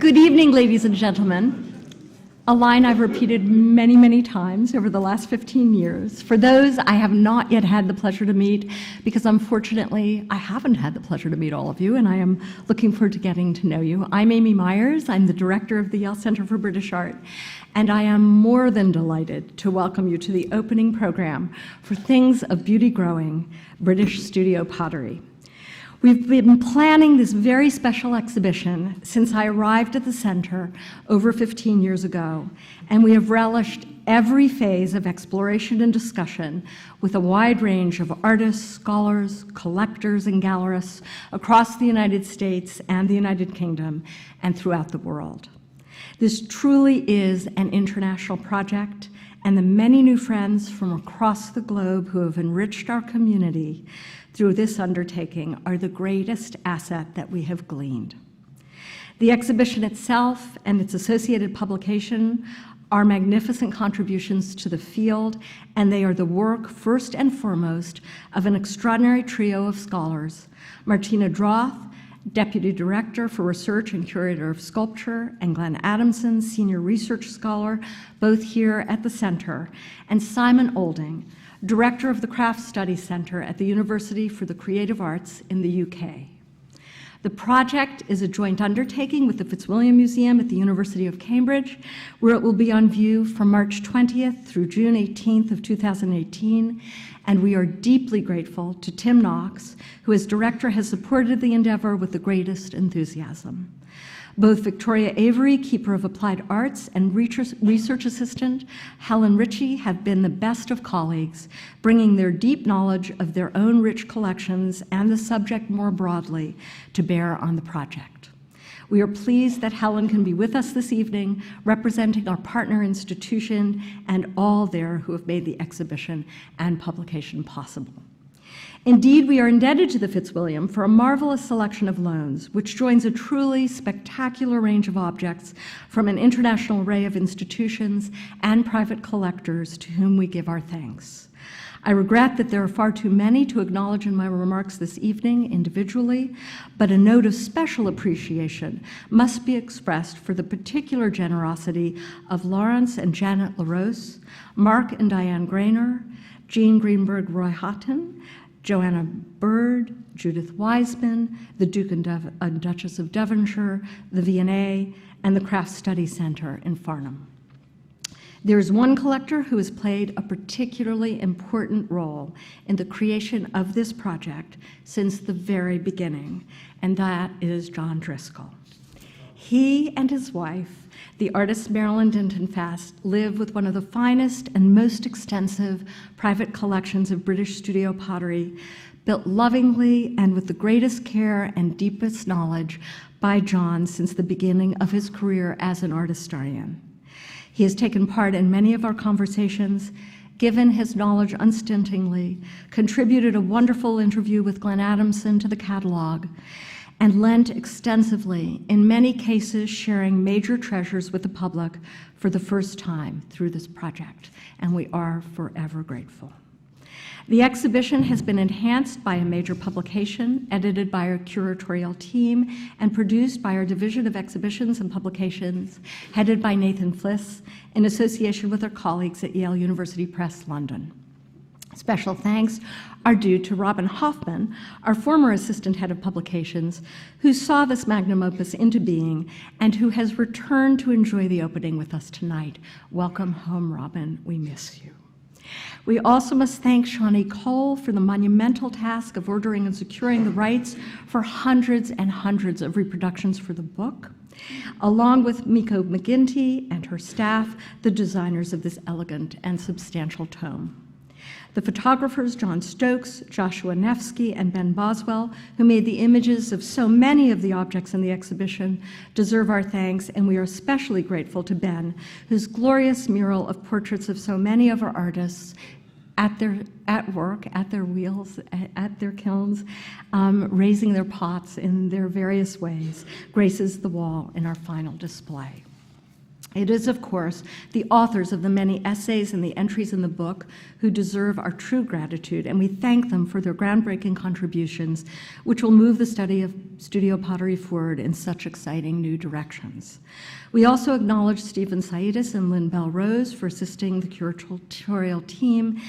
Good evening, ladies and gentlemen. A line I've repeated many, many times over the last 15 years. For those I have not yet had the pleasure to meet, because unfortunately I haven't had the pleasure to meet all of you, and I am looking forward to getting to know you. I'm Amy Myers. I'm the director of the Yale Center for British Art, and I am more than delighted to welcome you to the opening program for Things of Beauty Growing, British Studio Pottery. We've been planning this very special exhibition since I arrived at the center over 15 years ago, and we have relished every phase of exploration and discussion with a wide range of artists, scholars, collectors, and gallerists across the United States and the United Kingdom and throughout the world. This truly is an international project, and the many new friends from across the globe who have enriched our community through this undertaking are the greatest asset that we have gleaned. The exhibition itself and its associated publication are magnificent contributions to the field, and they are the work, first and foremost, of an extraordinary trio of scholars: Martina Droth, Deputy Director for Research and Curator of Sculpture, and Glenn Adamson, Senior Research Scholar, both here at the Center, and Simon Olding, Director of the Crafts Study Center at the University for the Creative Arts in the UK. The project is a joint undertaking with the Fitzwilliam Museum at the University of Cambridge, where it will be on view from March 20th through June 18th of 2018, and we are deeply grateful to Tim Knox, who as director has supported the endeavor with the greatest enthusiasm. Both Victoria Avery, Keeper of Applied Arts, and research assistant Helen Ritchie have been the best of colleagues, bringing their deep knowledge of their own rich collections and the subject more broadly to bear on the project. We are pleased that Helen can be with us this evening, representing our partner institution and all there who have made the exhibition and publication possible. Indeed, we are indebted to the Fitzwilliam for a marvelous selection of loans, which joins a truly spectacular range of objects from an international array of institutions and private collectors to whom we give our thanks. I regret that there are far too many to acknowledge in my remarks this evening individually, but a note of special appreciation must be expressed for the particular generosity of Lawrence and Janet LaRose, Mark and Diane Grainer, Jean Greenberg Roy Houghton, Joanna Bird, Judith Wiseman, the Duke and Duchess of Devonshire, the V&A, and the Crafts Study Center in Farnham. There is one collector who has played a particularly important role in the creation of this project since the very beginning, and that is John Driscoll. He and his wife, the artist Marilyn Denton Fast, live with one of the finest and most extensive private collections of British studio pottery, built lovingly and with the greatest care and deepest knowledge by John since the beginning of his career as an art historian. He has taken part in many of our conversations, given his knowledge unstintingly, contributed a wonderful interview with Glenn Adamson to the catalog, and lent extensively, in many cases sharing major treasures with the public for the first time through this project, and we are forever grateful. The exhibition has been enhanced by a major publication, edited by our curatorial team, and produced by our Division of Exhibitions and Publications, headed by Nathan Fliss, in association with our colleagues at Yale University Press, London. Special thanks are due to Robin Hoffman, our former assistant head of publications, who saw this magnum opus into being and who has returned to enjoy the opening with us tonight. Welcome home, Robin. We miss you. We also must thank Shawnee Cole for the monumental task of ordering and securing the rights for hundreds and hundreds of reproductions for the book, along with Miko McGinty and her staff, the designers of this elegant and substantial tome. The photographers John Stokes, Joshua Nefsky, and Ben Boswell, who made the images of so many of the objects in the exhibition, deserve our thanks, and we are especially grateful to Ben, whose glorious mural of portraits of so many of our artists at work, at their wheels, at their kilns, raising their pots in their various ways, graces the wall in our final display. It is, of course, the authors of the many essays and the entries in the book who deserve our true gratitude, and we thank them for their groundbreaking contributions, which will move the study of studio pottery forward in such exciting new directions. We also acknowledge Stephen Saidis and Lynn Bell-Rose for assisting the curatorial team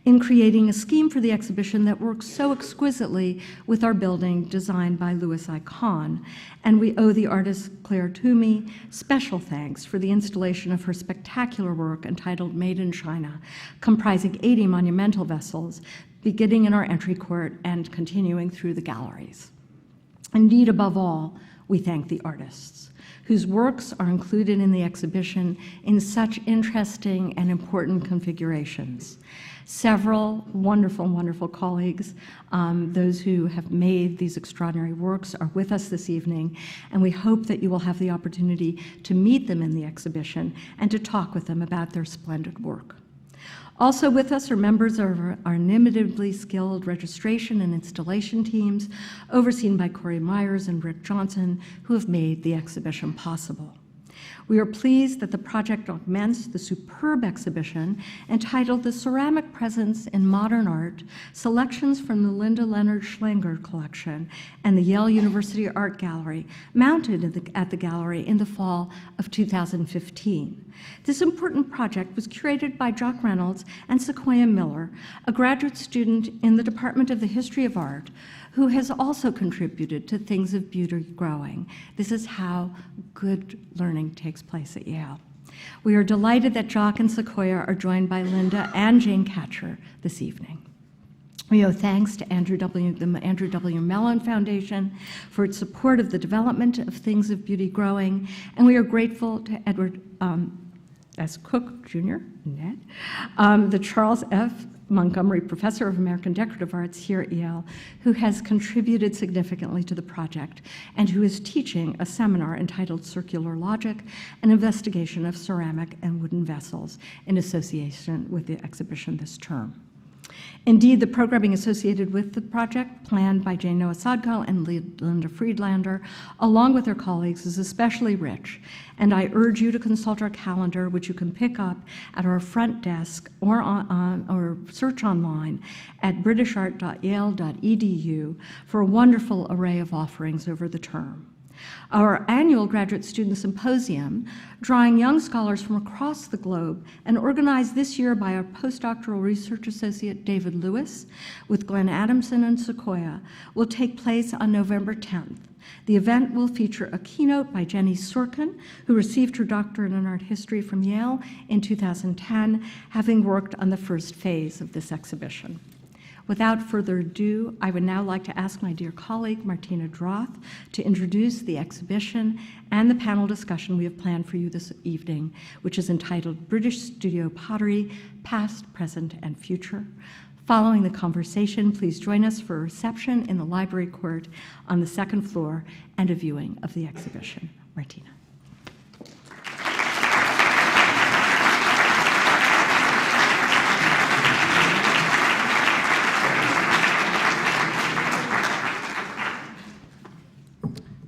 in creating a scheme for the exhibition that works so exquisitely with our building designed by Louis I. Kahn. And we owe the artist Clare Twomey special thanks for the installation of her spectacular work entitled Made in China, comprising 80 monumental vessels, beginning in our entry court and continuing through the galleries. Indeed, above all, we thank the artists, whose works are included in the exhibition in such interesting and important configurations. Several wonderful, wonderful colleagues, those who have made these extraordinary works, are with us this evening, and we hope that you will have the opportunity to meet them in the exhibition and to talk with them about their splendid work. Also with us are members of our inimitably skilled registration and installation teams, overseen by Corey Myers and Rick Johnson, who have made the exhibition possible. We are pleased that the project augments the superb exhibition entitled The Ceramic Presence in Modern Art, Selections from the Linda Leonard Schlanger Collection and the Yale University Art Gallery, mounted at the gallery in the fall of 2015. This important project was curated by Jock Reynolds and Sequoia Miller, a graduate student in the Department of the History of Art, who has also contributed to Things of Beauty Growing. This is how good learning takes place at Yale. We are delighted that Jock and Sequoia are joined by Linda and Jane Catcher this evening. We owe thanks to the Andrew W. Mellon Foundation for its support of the development of Things of Beauty Growing, and we are grateful to Edward S. Cook, Jr., Ned, the Charles F. Montgomery Professor of American Decorative Arts here at Yale, who has contributed significantly to the project and who is teaching a seminar entitled Circular Logic, an investigation of ceramic and wooden vessels in association with the exhibition this term. Indeed, the programming associated with the project, planned by Jane Noah Sodko and Linda Friedlander, along with their colleagues, is especially rich, and I urge you to consult our calendar, which you can pick up at our front desk or search online at britishart.yale.edu for a wonderful array of offerings over the term. Our annual Graduate Student Symposium, drawing young scholars from across the globe and organized this year by our postdoctoral research associate David Lewis with Glenn Adamson and Sequoia, will take place on November 10th. The event will feature a keynote by Jenny Sorkin, who received her doctorate in art history from Yale in 2010, having worked on the first phase of this exhibition. Without further ado, I would now like to ask my dear colleague, Martina Droth, to introduce the exhibition and the panel discussion we have planned for you this evening, which is entitled British Studio Pottery, Past, Present, and Future. Following the conversation, please join us for a reception in the library court on the second floor and a viewing of the exhibition. Martina.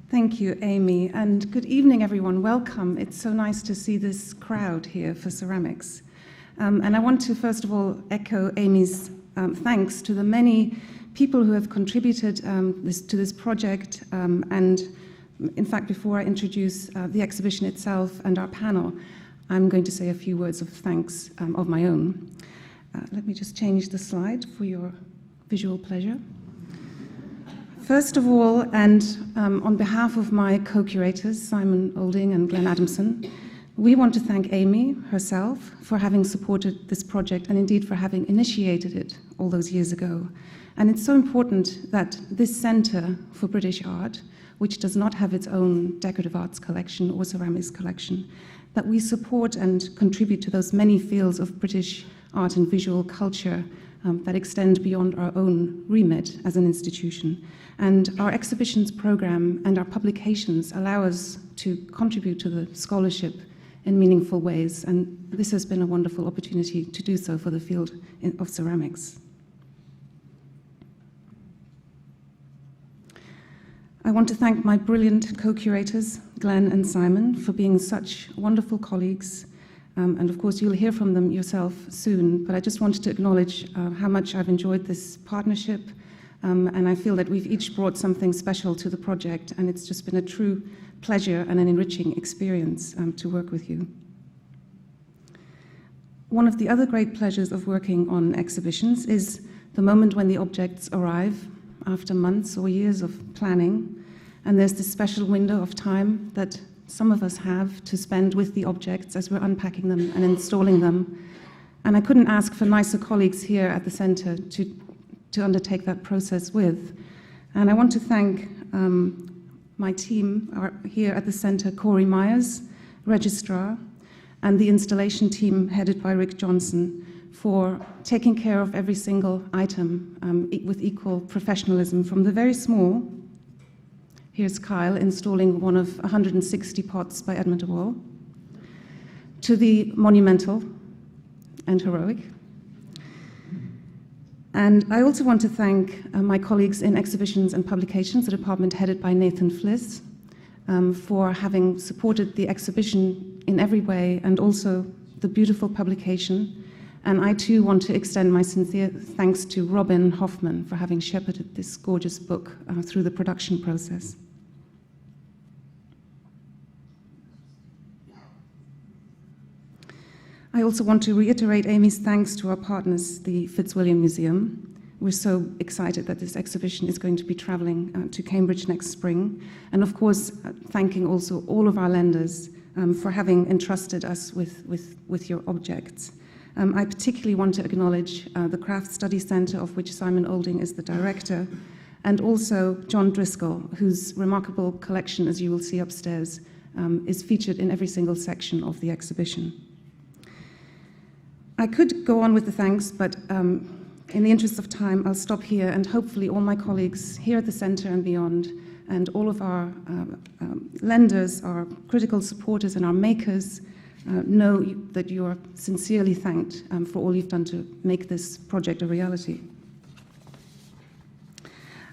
Thank you, Amy, and good evening, everyone. Welcome. It's so nice to see this crowd here for ceramics. And I want to, first of all, echo Amy's thanks to the many people who have contributed to this project. And in fact, before I introduce the exhibition itself and our panel, I'm going to say a few words of thanks of my own. Let me just change the slide for your visual pleasure. First of all, and on behalf of my co-curators, Simon Olding and Glenn Adamson, we want to thank Amy herself for having supported this project and indeed for having initiated it all those years ago. And it's so important that this Center for British Art, which does not have its own decorative arts collection or ceramics collection, that we support and contribute to those many fields of British art and visual culture that extend beyond our own remit as an institution. And our exhibitions program and our publications allow us to contribute to the scholarship in meaningful ways, and this has been a wonderful opportunity to do so for the field of ceramics. I want to thank my brilliant co-curators, Glenn and Simon, for being such wonderful colleagues. And of course, you'll hear from them yourself soon, but I just wanted to acknowledge how much I've enjoyed this partnership, and I feel that we've each brought something special to the project, and it's just been a true pleasure and an enriching experience to work with you. One of the other great pleasures of working on exhibitions is the moment when the objects arrive after months or years of planning, and there's this special window of time that some of us have to spend with the objects as we're unpacking them and installing them. And I couldn't ask for nicer colleagues here at the center to undertake that process with. And I want to thank my team here at the center, Corey Myers, registrar, and the installation team headed by Rick Johnson for taking care of every single item with equal professionalism, from the very small. Here's Kyle installing one of 160 pots by Edmund de Waal, to the monumental and heroic. And I also want to thank my colleagues in exhibitions and publications, the department headed by Nathan Fliss, for having supported the exhibition in every way, and also the beautiful publication. And I too want to extend my sincere thanks to Robin Hoffman for having shepherded this gorgeous book through the production process. I also want to reiterate Amy's thanks to our partners, the Fitzwilliam Museum. We're so excited that this exhibition is going to be traveling to Cambridge next spring. And of course, thanking also all of our lenders for having entrusted us with your objects. I particularly want to acknowledge the Craft Study Centre, of which Simon Olding is the director, and also John Driscoll, whose remarkable collection, as you will see upstairs, is featured in every single section of the exhibition. I could go on with the thanks, but in the interest of time, I'll stop here, and hopefully all my colleagues here at the Centre and beyond, and all of our lenders, our critical supporters, and our makers know that you are sincerely thanked for all you've done to make this project a reality.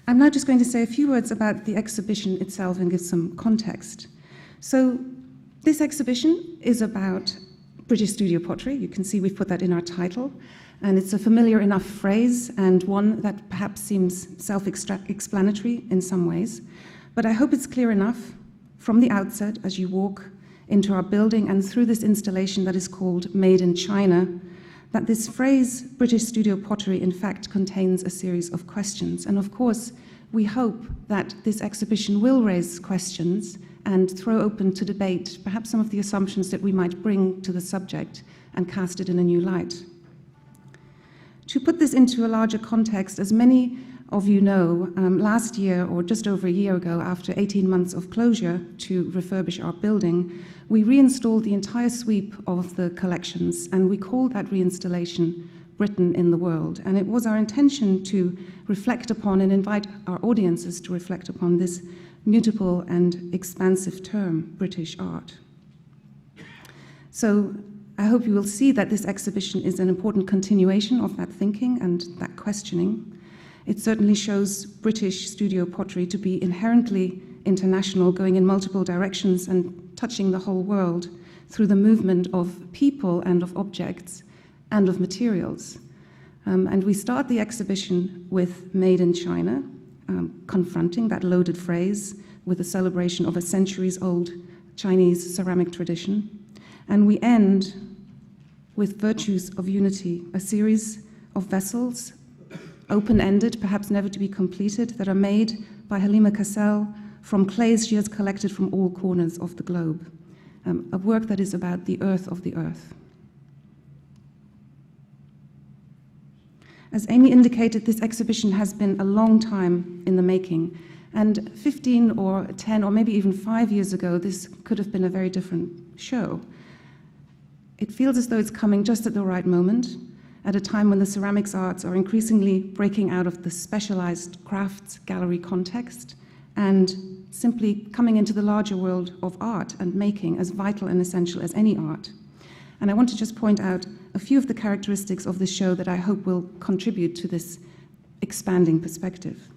I'm now just going to say a few words about the exhibition itself and give some context. So this exhibition is about British Studio Pottery. You can see we've put that in our title, and it's a familiar enough phrase and one that perhaps seems self-explanatory in some ways, but I hope it's clear enough from the outset as you walk into our building and through this installation that is called Made in China, that this phrase, British Studio Pottery, in fact contains a series of questions. And of course, we hope that this exhibition will raise questions and throw open to debate perhaps some of the assumptions that we might bring to the subject and cast it in a new light. To put this into a larger context, as many of you know, last year, or just over a year ago, after 18 months of closure to refurbish our building, we reinstalled the entire sweep of the collections, and we called that reinstallation Britain in the World. And it was our intention to reflect upon and invite our audiences to reflect upon this mutable and expansive term, British art. So I hope you will see that this exhibition is an important continuation of that thinking and that questioning. It certainly shows British studio pottery to be inherently international, going in multiple directions and touching the whole world through the movement of people and of objects and of materials. And we start the exhibition with Made in China, confronting that loaded phrase with a celebration of a centuries-old Chinese ceramic tradition. And we end with Virtues of Unity, a series of vessels, open-ended, perhaps never to be completed, that are made by Halima Kassel from clays she has collected from all corners of the globe. A work that is about the earth of the earth. As Amy indicated, this exhibition has been a long time in the making, and 15 or 10 or maybe even 5 years ago, this could have been a very different show. It feels as though it's coming just at the right moment, at a time when the ceramics arts are increasingly breaking out of the specialized crafts gallery context and simply coming into the larger world of art and making as vital and essential as any art. And I want to just point out a few of the characteristics of this show that I hope will contribute to this expanding perspective.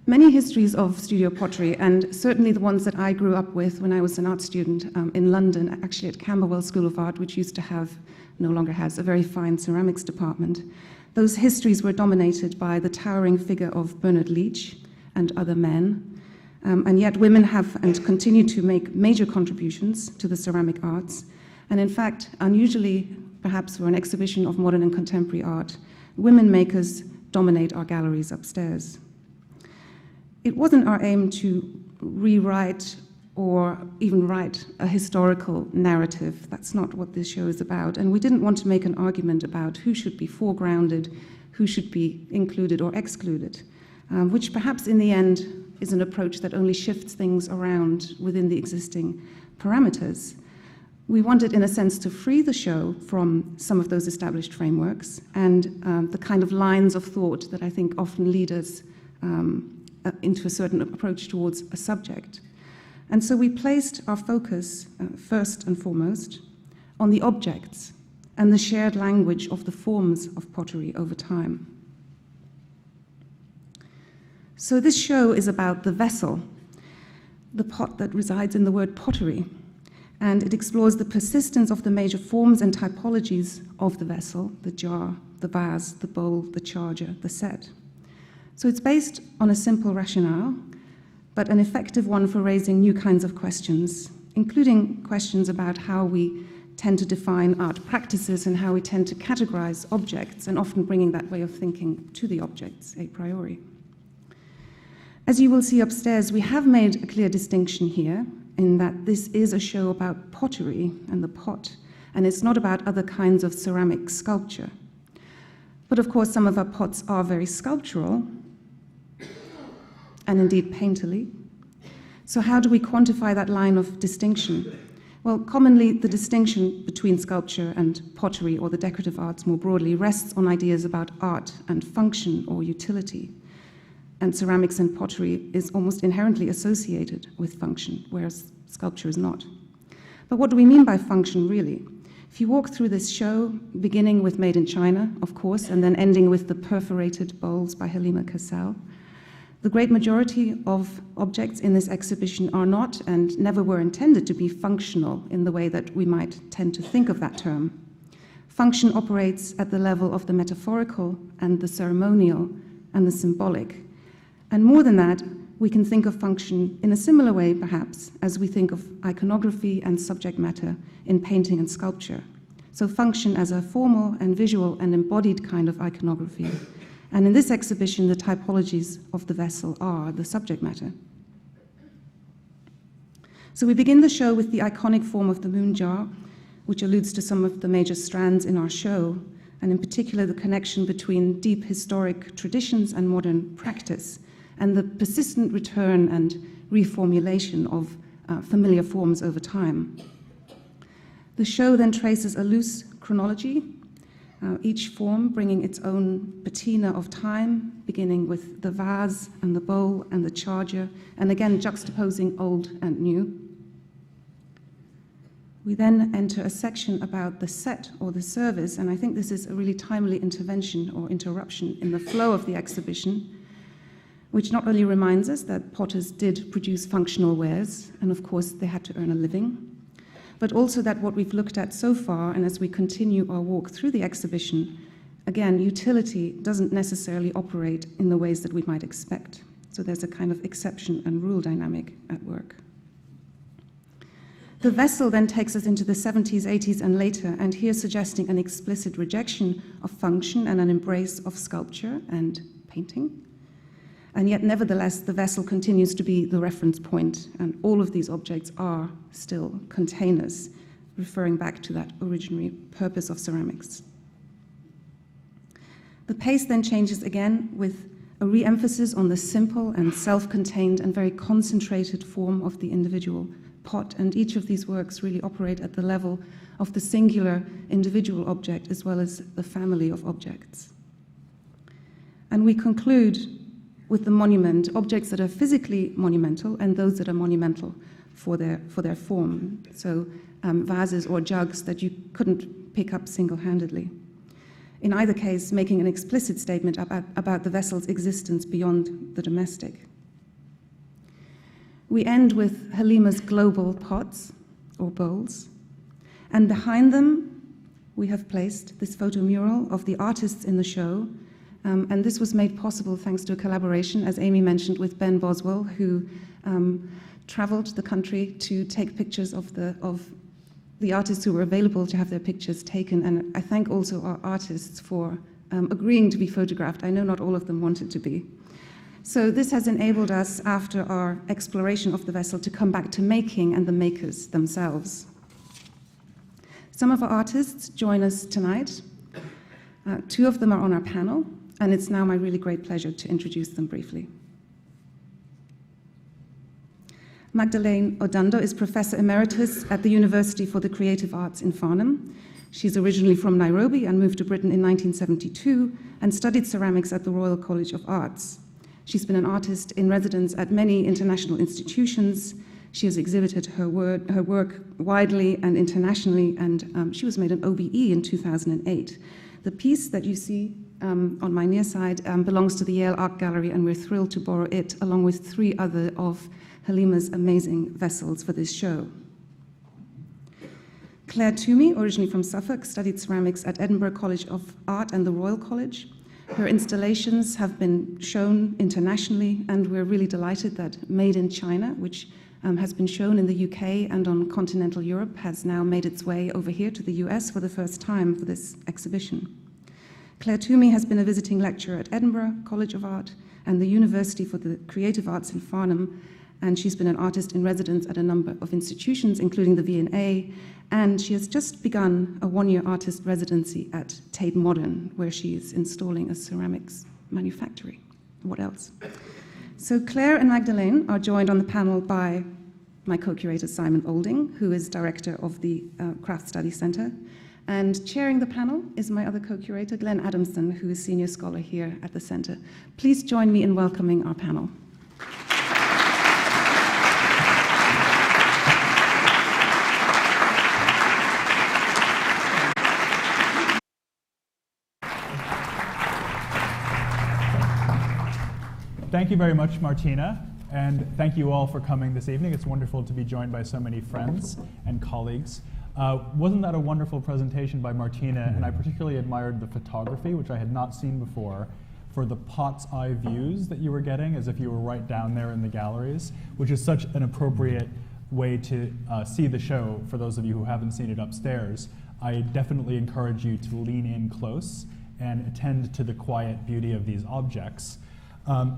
Many histories of studio pottery, and certainly the ones that I grew up with when I was an art student in London, actually at Camberwell School of Art, which used to have, no longer has, a very fine ceramics department. Those histories were dominated by the towering figure of Bernard Leach and other men, and yet women have and continue to make major contributions to the ceramic arts. And in fact, unusually, perhaps for an exhibition of modern and contemporary art, women makers dominate our galleries upstairs. It wasn't our aim to rewrite or even write a historical narrative. That's not what this show is about. And we didn't want to make an argument about who should be foregrounded, who should be included or excluded, which perhaps in the end is an approach that only shifts things around within the existing parameters. We wanted, in a sense, to free the show from some of those established frameworks and the kind of lines of thought that I think often lead us into a certain approach towards a subject. And so we placed our focus, first and foremost, on the objects and the shared language of the forms of pottery over time. So this show is about the vessel, the pot that resides in the word pottery, and it explores the persistence of the major forms and typologies of the vessel, the jar, the vase, the bowl, the charger, the set. So it's based on a simple rationale, but an effective one for raising new kinds of questions, including questions about how we tend to define art practices and how we tend to categorize objects, and often bringing that way of thinking to the objects a priori. As you will see upstairs, we have made a clear distinction here in that this is a show about pottery and the pot, and it's not about other kinds of ceramic sculpture. But of course, some of our pots are very sculptural, and indeed painterly. So how do we quantify that line of distinction? Well, commonly the distinction between sculpture and pottery, or the decorative arts more broadly, rests on ideas about art and function or utility. And ceramics and pottery is almost inherently associated with function, whereas sculpture is not. But what do we mean by function, really? If you walk through this show, beginning with Made in China, of course, and then ending with the perforated bowls by Halima Kassel, the great majority of objects in this exhibition are not and never were intended to be functional in the way that we might tend to think of that term. Function operates at the level of the metaphorical and the ceremonial and the symbolic. And more than that, we can think of function in a similar way, perhaps, as we think of iconography and subject matter in painting and sculpture. So function as a formal and visual and embodied kind of iconography. And in this exhibition, the typologies of the vessel are the subject matter. So we begin the show with the iconic form of the moon jar, which alludes to some of the major strands in our show, and in particular the connection between deep historic traditions and modern practice, and the persistent return and reformulation of familiar forms over time. The show then traces a loose chronology, each form bringing its own patina of time, beginning with the vase and the bowl and the charger, and again juxtaposing old and new. We then enter a section about the set or the service, and I think this is a really timely intervention or interruption in the flow of the exhibition, which not only reminds us that potters did produce functional wares, and of course they had to earn a living, but also that what we've looked at so far, and as we continue our walk through the exhibition, again, utility doesn't necessarily operate in the ways that we might expect. So there's a kind of exception and rule dynamic at work. The vessel then takes us into the 70s, 80s, and later, and here suggesting an explicit rejection of function and an embrace of sculpture and painting. And yet, nevertheless, the vessel continues to be the reference point, and all of these objects are still containers, referring back to that originary purpose of ceramics. The pace then changes again with a re-emphasis on the simple and self-contained and very concentrated form of the individual pot, and each of these works really operate at the level of the singular individual object as well as the family of objects. And we conclude with the monument, objects that are physically monumental and those that are monumental for their form. So vases or jugs that you couldn't pick up single-handedly. In either case, making an explicit statement about the vessel's existence beyond the domestic. We end with Halima's global pots, or bowls, and behind them we have placed this photo mural of the artists in the show, and this was made possible thanks to a collaboration, as Amy mentioned, with Ben Boswell, who traveled the country to take pictures of the artists who were available to have their pictures taken. And I thank also our artists for agreeing to be photographed. I know not all of them wanted to be. So this has enabled us, after our exploration of the vessel, to come back to making and the makers themselves. Some of our artists join us tonight. Two of them are on our panel, and it's now my really great pleasure to introduce them briefly. Magdalene Odundo is Professor Emeritus at the University for the Creative Arts in Farnham. She's originally from Nairobi and moved to Britain in 1972 and studied ceramics at the Royal College of Arts. She's been an artist in residence at many international institutions. She has exhibited her work widely and internationally, and she was made an OBE in 2008. The piece that you see on my near side belongs to the Yale Art Gallery, and we're thrilled to borrow it along with 3 other of Halima's amazing vessels for this show. Clare Twomey, originally from Suffolk, studied ceramics at Edinburgh College of Art and the Royal College. Her installations have been shown internationally, and we're really delighted that Made in China, which has been shown in the UK and on continental Europe, has now made its way over here to the US for the first time for this exhibition. Clare Twomey has been a visiting lecturer at Edinburgh College of Art and the University for the Creative Arts in Farnham, and she's been an artist in residence at a number of institutions, including the V&A, and she has just begun a 1-year artist residency at Tate Modern, where she is installing a ceramics manufactory. What else? So Clare and Magdalene are joined on the panel by my co-curator Simon Olding, who is director of the Craft Study Center, and chairing the panel is my other co-curator, Glenn Adamson, who is senior scholar here at the center. Please join me in welcoming our panel. Thank you very much, Martina, and thank you all for coming this evening. It's wonderful to be joined by so many friends and colleagues. Wasn't that a wonderful presentation by Martina? And I particularly admired the photography, which I had not seen before, for the pot's eye views that you were getting, as if you were right down there in the galleries, which is such an appropriate way to see the show for those of you who haven't seen it upstairs. I definitely encourage you to lean in close and attend to the quiet beauty of these objects.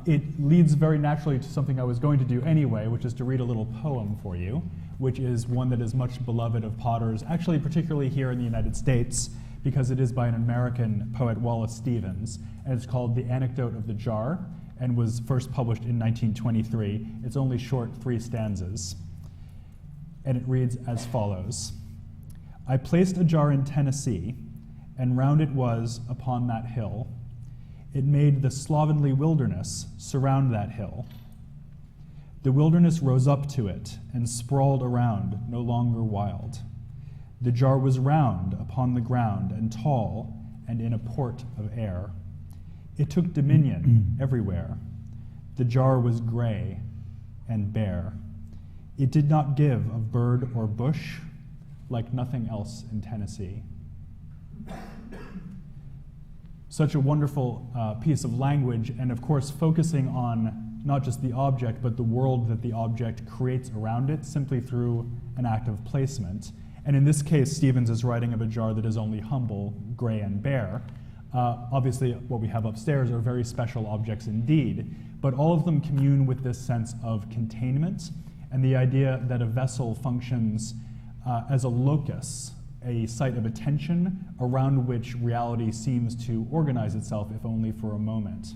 It leads very naturally to something I was going to do anyway, which is to read a little poem for you, which is one that is much beloved of potters, actually particularly here in the United States, because it is by an American poet, Wallace Stevens, and it's called The Anecdote of the Jar, and was first published in 1923. It's only short 3 stanzas, and it reads as follows. I placed a jar in Tennessee, and round it was, upon that hill, it made the slovenly wilderness surround that hill. The wilderness rose up to it and sprawled around, no longer wild. The jar was round upon the ground and tall and in a port of air. It took dominion everywhere. The jar was gray and bare. It did not give of bird or bush like nothing else in Tennessee. Such a wonderful piece of language, and of course focusing on not just the object, but the world that the object creates around it simply through an act of placement. And in this case, Stevens is writing of a jar that is only humble, gray, and bare. Obviously, what we have upstairs are very special objects indeed, but all of them commune with this sense of containment and the idea that a vessel functions as a locus, a site of attention around which reality seems to organize itself, if only for a moment.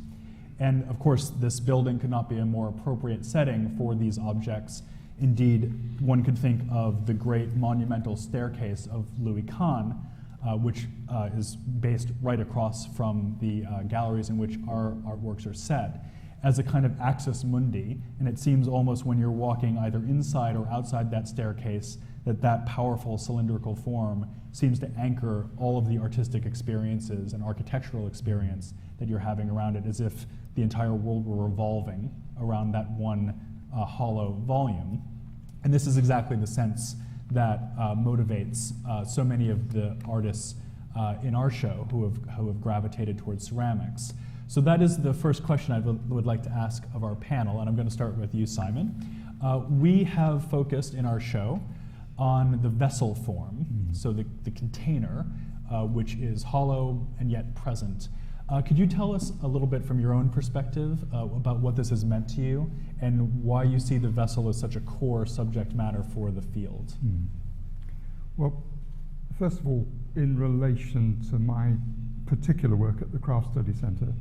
And of course, this building could not be a more appropriate setting for these objects. Indeed, one could think of the great monumental staircase of Louis Kahn, which is based right across from the galleries in which our artworks are set, as a kind of axis mundi. And it seems almost when you're walking either inside or outside that staircase that powerful cylindrical form seems to anchor all of the artistic experiences and architectural experience that you're having around it, as if the entire world were revolving around that one hollow volume. And this is exactly the sense that motivates so many of the artists in our show who have gravitated towards ceramics. So that is the first question I would like to ask of our panel, and I'm going to start with you, Simon. We have focused in our show on the vessel form, so the container, which is hollow and yet present. Could you tell us a little bit from your own perspective about what this has meant to you and why you see the vessel as such a core subject matter for the field? Well, first of all, in relation to my particular work at the Craft Study Centre,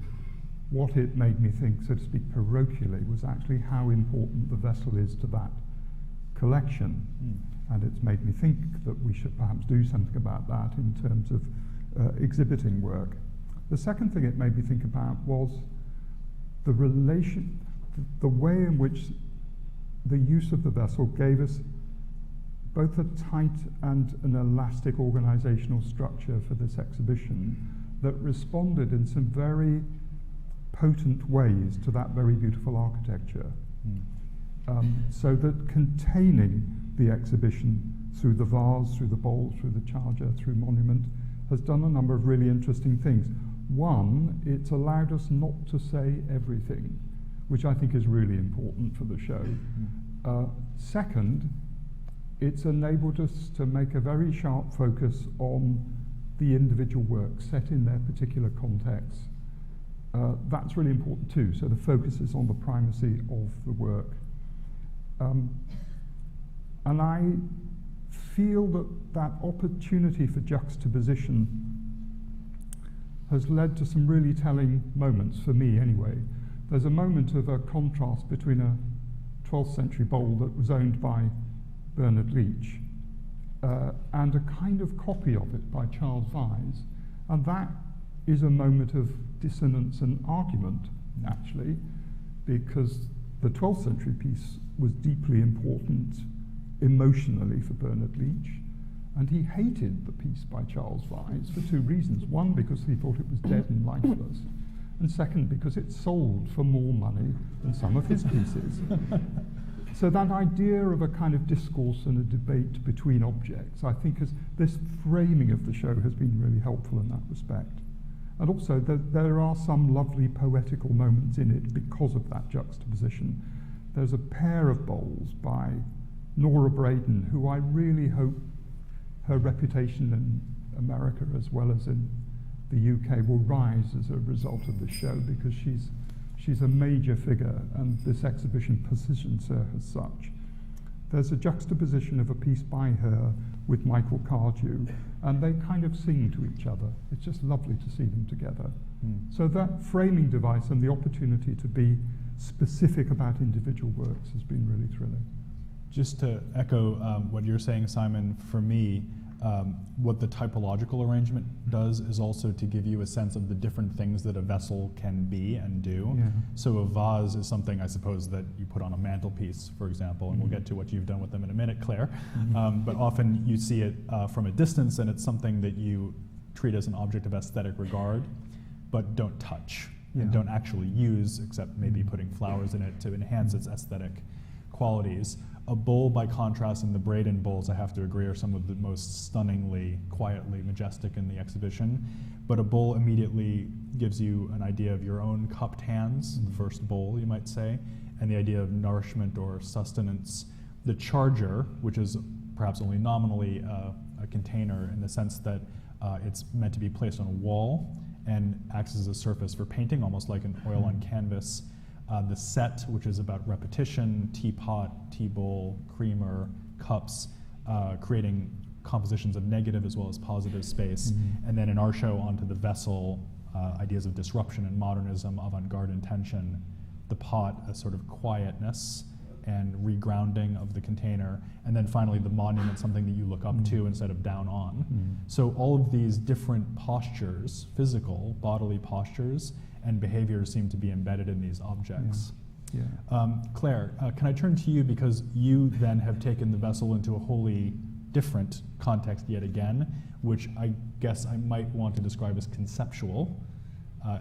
what it made me think, so to speak, parochially, was actually how important the vessel is to that collection. And it's made me think that we should perhaps do something about that in terms of exhibiting work. The second thing it made me think about was the way in which the use of the vessel gave us both a tight and an elastic organizational structure for this exhibition that responded in some very potent ways to that very beautiful architecture. So that containing the exhibition through the vase, through the bowl, through the charger, through monument, has done a number of really interesting things. One, it's allowed us not to say everything, which I think is really important for the show. Second, it's enabled us to make a very sharp focus on the individual works set in their particular context. That's really important too, so the focus is on the primacy of the work. And I feel that opportunity for juxtaposition has led to some really telling moments, for me anyway. There's a moment of a contrast between a 12th century bowl that was owned by Bernard Leach and a kind of copy of it by Charles Vyse. And that is a moment of dissonance and argument, actually, because the 12th century piece was deeply important emotionally for Bernard Leach, and he hated the piece by Charles Vyse for two reasons. One, because he thought it was dead and lifeless, and second, because it sold for more money than some of his pieces. So that idea of a kind of discourse and a debate between objects, I think this framing of the show has been really helpful in that respect. And also there are some lovely poetical moments in it because of that juxtaposition. There's a pair of bowls by Nora Braden, who I really hope her reputation in America as well as in the UK will rise as a result of the show, because she's a major figure and this exhibition positions her as such. There's a juxtaposition of a piece by her with Michael Cardew, and they kind of sing to each other. It's just lovely to see them together. So that framing device and the opportunity to be specific about individual works has been really thrilling. Just to echo what you're saying, Simon, for me, what the typological arrangement does is also to give you a sense of the different things that a vessel can be and do. Yeah. So a vase is something, I suppose, that you put on a mantelpiece, for example, and we'll get to what you've done with them in a minute, Claire. But often you see it from a distance, and it's something that you treat as an object of aesthetic regard, but don't touch and don't actually use, except maybe putting flowers in it to enhance its aesthetic qualities. A bowl, by contrast, and the Braden bowls, I have to agree, are some of the most stunningly, quietly majestic in the exhibition. But a bowl immediately gives you an idea of your own cupped hands, the first bowl, you might say, and the idea of nourishment or sustenance. The charger, which is perhaps only nominally a container in the sense that it's meant to be placed on a wall and acts as a surface for painting, almost like an oil on canvas. The set, which is about repetition, teapot, tea bowl, creamer, cups, creating compositions of negative as well as positive space. And then in our show, onto the vessel, ideas of disruption and modernism, avant-garde intention, the pot, a sort of quietness and regrounding of the container, and then finally the monument, something that you look up to instead of down on. So all of these different postures, physical, bodily postures, and behaviors seem to be embedded in these objects. Claire, can I turn to you, because you then have taken the vessel into a wholly different context yet again, which I guess I might want to describe as conceptual.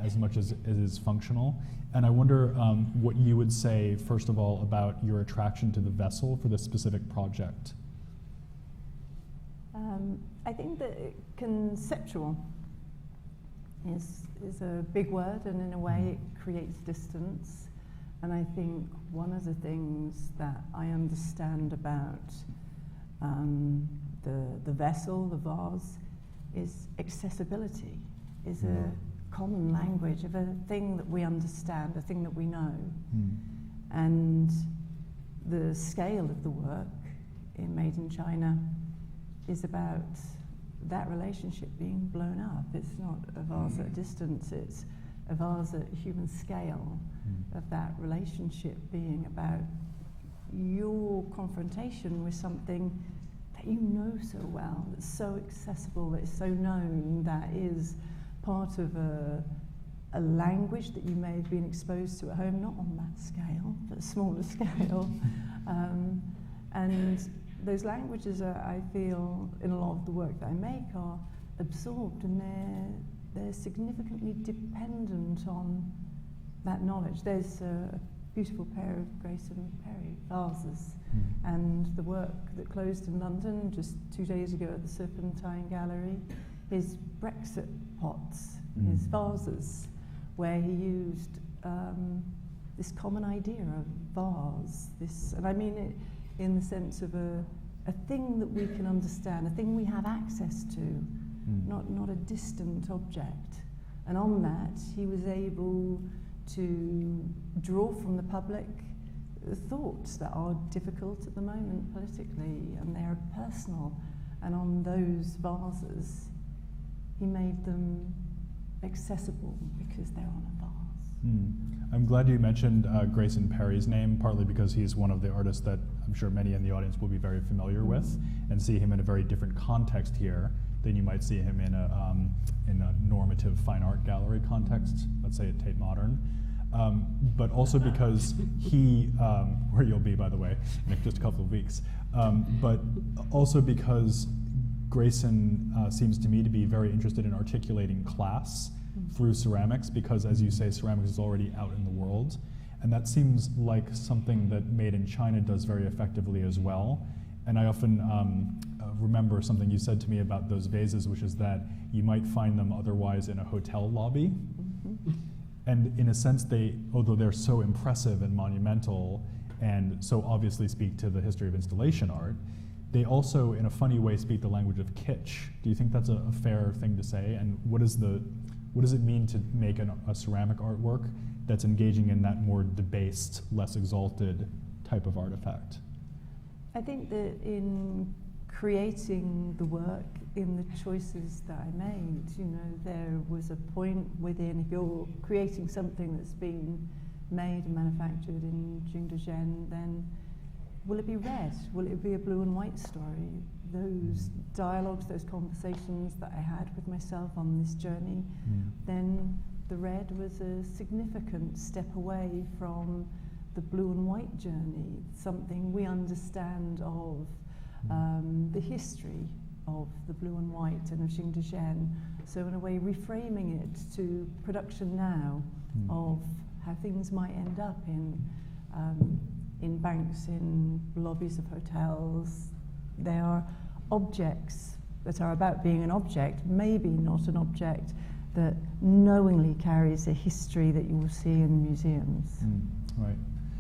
as much as it is functional. And I wonder what you would say, first of all, about your attraction to the vessel for this specific project. I think that conceptual is a big word, and in a way it creates distance. And I think one of the things that I understand about the vessel, the vase, is accessibility, is a common language of a thing that we understand, a thing that we know. And the scale of the work Made in China is about that relationship being blown up. It's not a vase at a distance, it's a vase at human scale, of that relationship being about your confrontation with something that you know so well, that's so accessible, that is so known, that is part of a language that you may have been exposed to at home, not on that scale, but a smaller scale. And those languages are, I feel, in a lot of the work that I make, are absorbed, and they're significantly dependent on that knowledge. There's a beautiful pair of Grayson Perry vases, and the work that closed in London just 2 days ago at the Serpentine Gallery is Brexit pots, his vases, where he used this common idea of vase, and I mean it in the sense of a thing that we can understand, a thing we have access to, not a distant object. And on that, he was able to draw from the public thoughts that are difficult at the moment politically, and they're personal. And on those vases, he made them accessible because they're on a vase. I'm glad you mentioned Grayson Perry's name, partly because he's one of the artists that I'm sure many in the audience will be very familiar with, and see him in a very different context here than you might see him in a normative fine art gallery context, let's say at Tate Modern. But also because he, where you'll be, by the way, in just a couple of weeks, but also because Grayson seems to me to be very interested in articulating class through ceramics, because, as you say, ceramics is already out in the world, and that seems like something that Made in China does very effectively as well. And I often remember something you said to me about those vases, which is that you might find them otherwise in a hotel lobby. And in a sense, although they're so impressive and monumental, and so obviously speak to the history of installation art, they also, in a funny way, speak the language of kitsch. Do you think that's a fair thing to say? And what does it mean to make a ceramic artwork that's engaging in that more debased, less exalted type of artifact? I think that in creating the work, in the choices that I made, there was a point within, if you're creating something that's been made and manufactured in Jingdezhen, then will it be red? Will it be a blue and white story? Those dialogues, those conversations that I had with myself on this journey, then the red was a significant step away from the blue and white journey, something we understand of the history of the blue and white and of Jingdezhen. So in a way, reframing it to production now of how things might end up in banks, in lobbies of hotels. They are objects that are about being an object, maybe not an object that knowingly carries a history that you will see in museums. Right.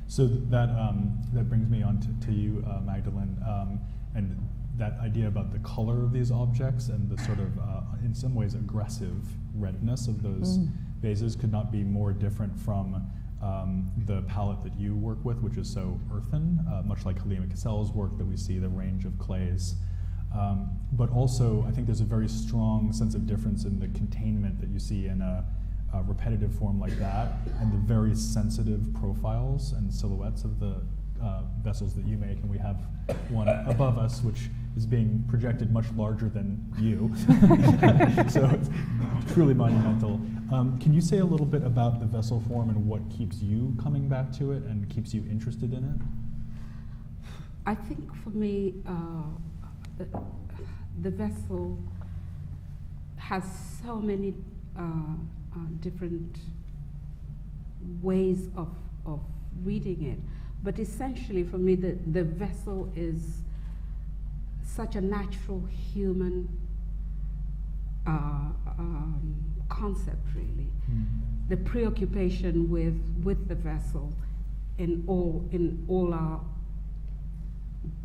So that brings me on to you, Magdalene, and that idea about the color of these objects and the sort of, in some ways, aggressive redness of those vases could not be more different from the palette that you work with, which is so earthen, much like Halima Kessel's work that we see, the range of clays. But also, I think there's a very strong sense of difference in the containment that you see in a repetitive form like that, and the very sensitive profiles and silhouettes of the vessels that you make. And we have one above us, which is being projected much larger than you. So it's truly monumental. Can you say a little bit about the vessel form and what keeps you coming back to it and keeps you interested in it? I think for me, the vessel has so many different ways of reading it. But essentially, for me, the vessel is such a natural human concept, really. The preoccupation with the vessel in all our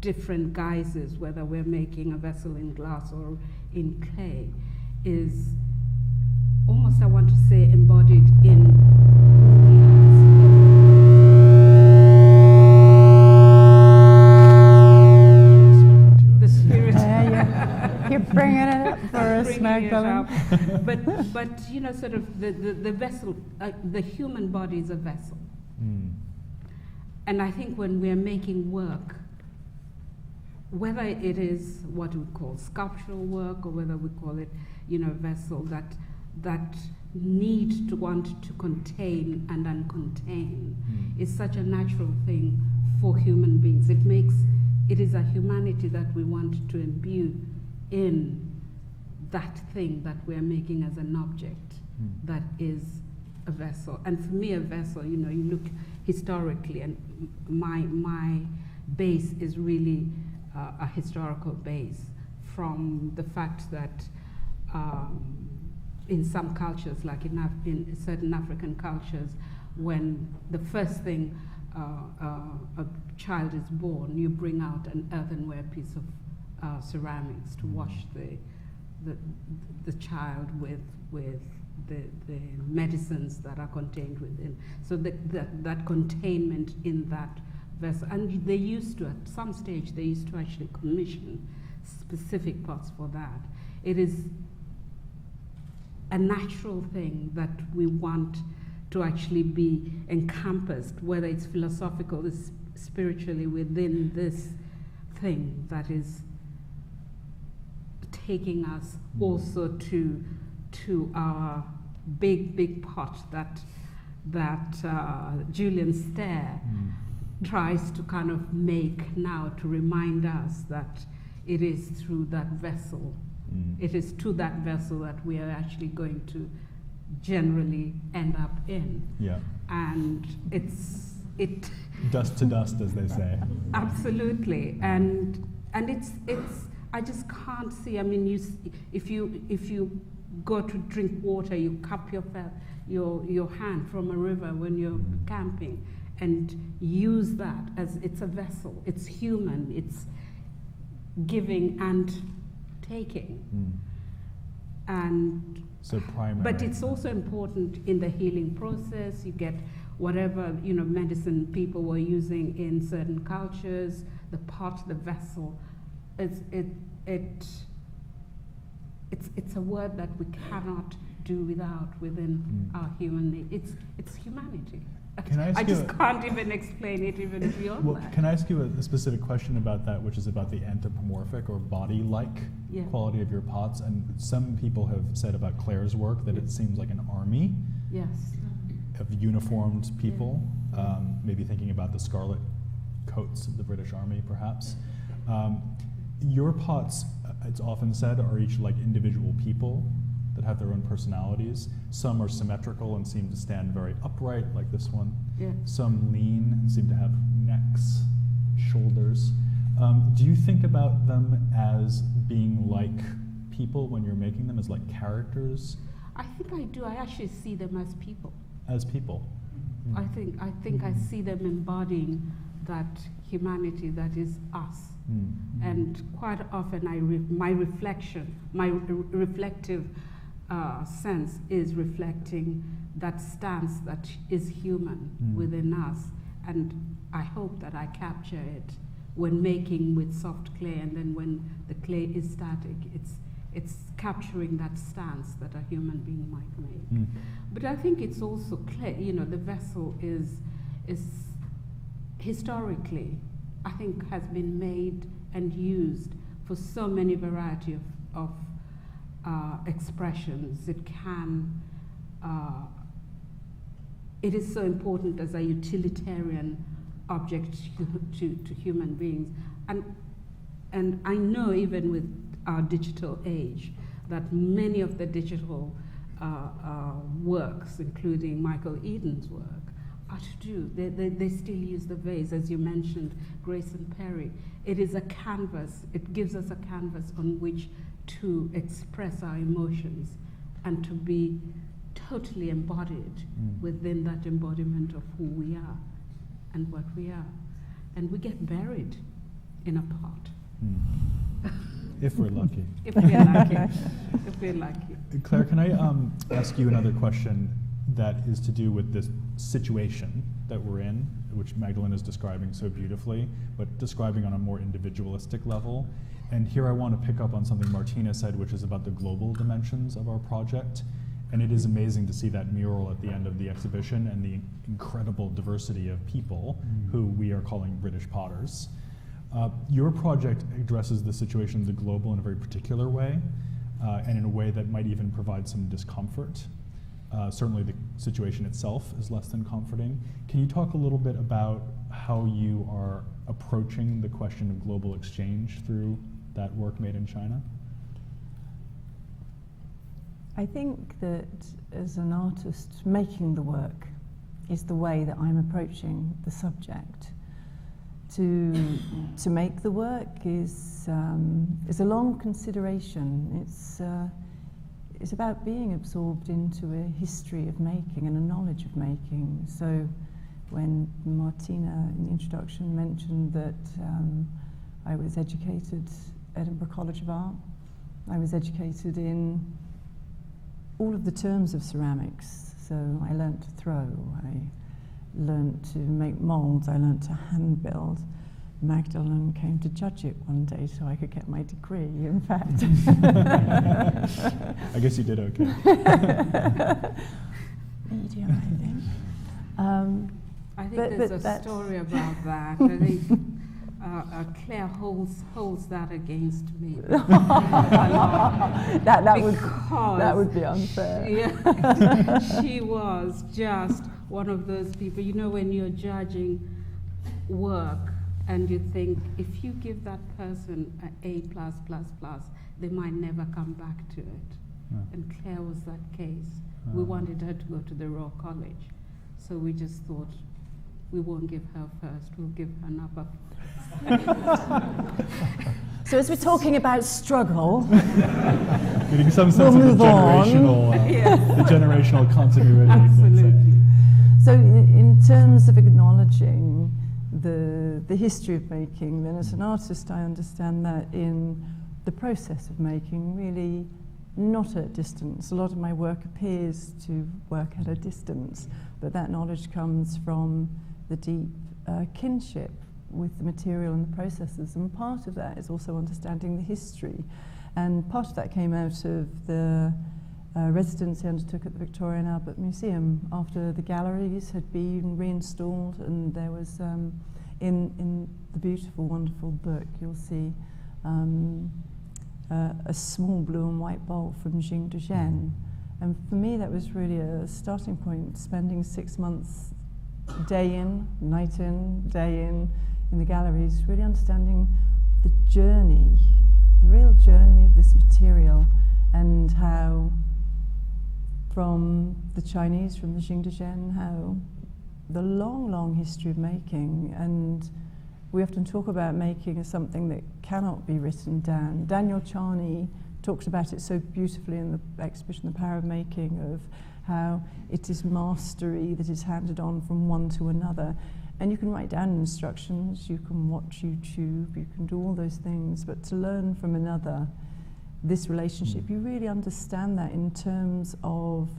different guises, whether we're making a vessel in glass or in clay, is almost, I want to say, embodied in the spirit. You're bringing it up for us, Magdalene. But you know, sort of the vessel, the human body is a vessel. And I think when we're making work, whether it is what we call sculptural work or whether we call it, you know, vessel that need to want to contain and uncontain is such a natural thing for human beings. It is a humanity that we want to imbue in that thing that we're making as an object that is a vessel. And for me, a vessel, you know, you look historically, and my base is really a historical base, from the fact that in some cultures, like in certain African cultures, when the first thing a child is born, you bring out an earthenware piece of ceramics to wash the child with the medicines that are contained within. So that containment in that vessel. And they used to, at some stage, they used to actually commission specific pots for that. It is a natural thing that we want to actually be encompassed, whether it's philosophical, spiritually, within this thing that is taking us also to our big pot that Julian Stair tries to kind of make now, to remind us that it is through that vessel, it is to that vessel that we are actually going to generally end up in. Yeah. And it Dust to dust, as they say. Absolutely. And it's I just can't see. I mean, if you go to drink water, you cup your hand from a river when you're camping, and use that as it's a vessel. It's human. It's giving and taking. And so primary. but it's also important in the healing process. You get whatever, you know, medicine people were using in certain cultures, the pot, the vessel. It's a word that we cannot do without within our human nature. It's humanity. I just can't even explain it even beyond that. Can I ask you a specific question about that, which is about the anthropomorphic or body-like quality of your pots? And some people have said about Clare's work that it seems like an army of uniformed people, maybe thinking about the scarlet coats of the British Army, perhaps. Your pots, it's often said, are each like individual people that have their own personalities. Some are symmetrical and seem to stand very upright, like this one. Some lean and seem to have necks, shoulders. Do you think about them as being like people when you're making them, as like characters? I think I do. I actually see them as people. As people? I think I see them embodying that humanity that is us. And quite often my reflective sense is reflecting that stance that is human within us. And I hope that I capture it when making with soft clay, and then when the clay is static, it's capturing that stance that a human being might make. But I think it's also clay, you know, the vessel is historically, I think, has been made and used for so many variety of expressions. It is so important as a utilitarian object to human beings. And I know even with our digital age that many of the digital works, including Michael Eden's work, are to do. They still use the vase, as you mentioned, Grayson Perry. It is a canvas. It gives us a canvas on which to express our emotions and to be totally embodied within that embodiment of who we are and what we are. And we get buried in a pot. If we're lucky. If we're lucky. If we're lucky. Claire, can I ask you another question that is to do with this situation that we're in, which Magdalene is describing so beautifully, but describing on a more individualistic level. And here I want to pick up on something Martina said, which is about the global dimensions of our project. And it is amazing to see that mural at the end of the exhibition and the incredible diversity of people who we are calling British potters. Your project addresses the situation of the global in a very particular way, and in a way that might even provide some discomfort. Certainly the situation itself is less than comforting. Can you talk a little bit about how you are approaching the question of global exchange through that work made in China? I think that as an artist, making the work is the way that I'm approaching the subject. To make the work is a long consideration. It's about being absorbed into a history of making and a knowledge of making. So when Martina in the introduction mentioned that I was educated at Edinburgh College of Art, I was educated in all of the terms of ceramics. So I learnt to throw, I learnt to make molds, I learnt to hand build. Magdalene came to judge it one day so I could get my degree, in fact. I guess you did okay. Medium, I think. I think there's a story about that. I think Claire holds that against me. that would be unfair. Yeah, she was just one of those people. You know, when you're judging work and you think, if you give that person an A+++, they might never come back to it. Yeah. And Claire was that case. We wanted her to go to the Royal College, so we just thought, we won't give her first, we'll give her an upper. So as we're talking about struggle, Getting some sense of the generational continuity. Absolutely. so in terms of acknowledging the history of making, then as an artist I understand that in the process of making, really not at distance. A lot of my work appears to work at a distance, but that knowledge comes from the deep kinship with the material and the processes, and part of that is also understanding the history. And part of that came out of the residency I undertook at the Victoria and Albert Museum after the galleries had been reinstalled, and there was, in the beautiful, wonderful book, you'll see a small blue and white bowl from Jing de Zhen. And for me that was really a starting point, spending 6 months day in, night in, day in the galleries, really understanding the journey, the real journey of this material, and how from the Chinese, from the Jing de Zhen, how the long, long history of making. And we often talk about making as something that cannot be written down. Daniel Charney talks about it so beautifully in the exhibition, The Power of Making, of how it is mastery that is handed on from one to another. And you can write down instructions, you can watch YouTube, you can do all those things, but to learn from another this relationship, you really understand that in terms of,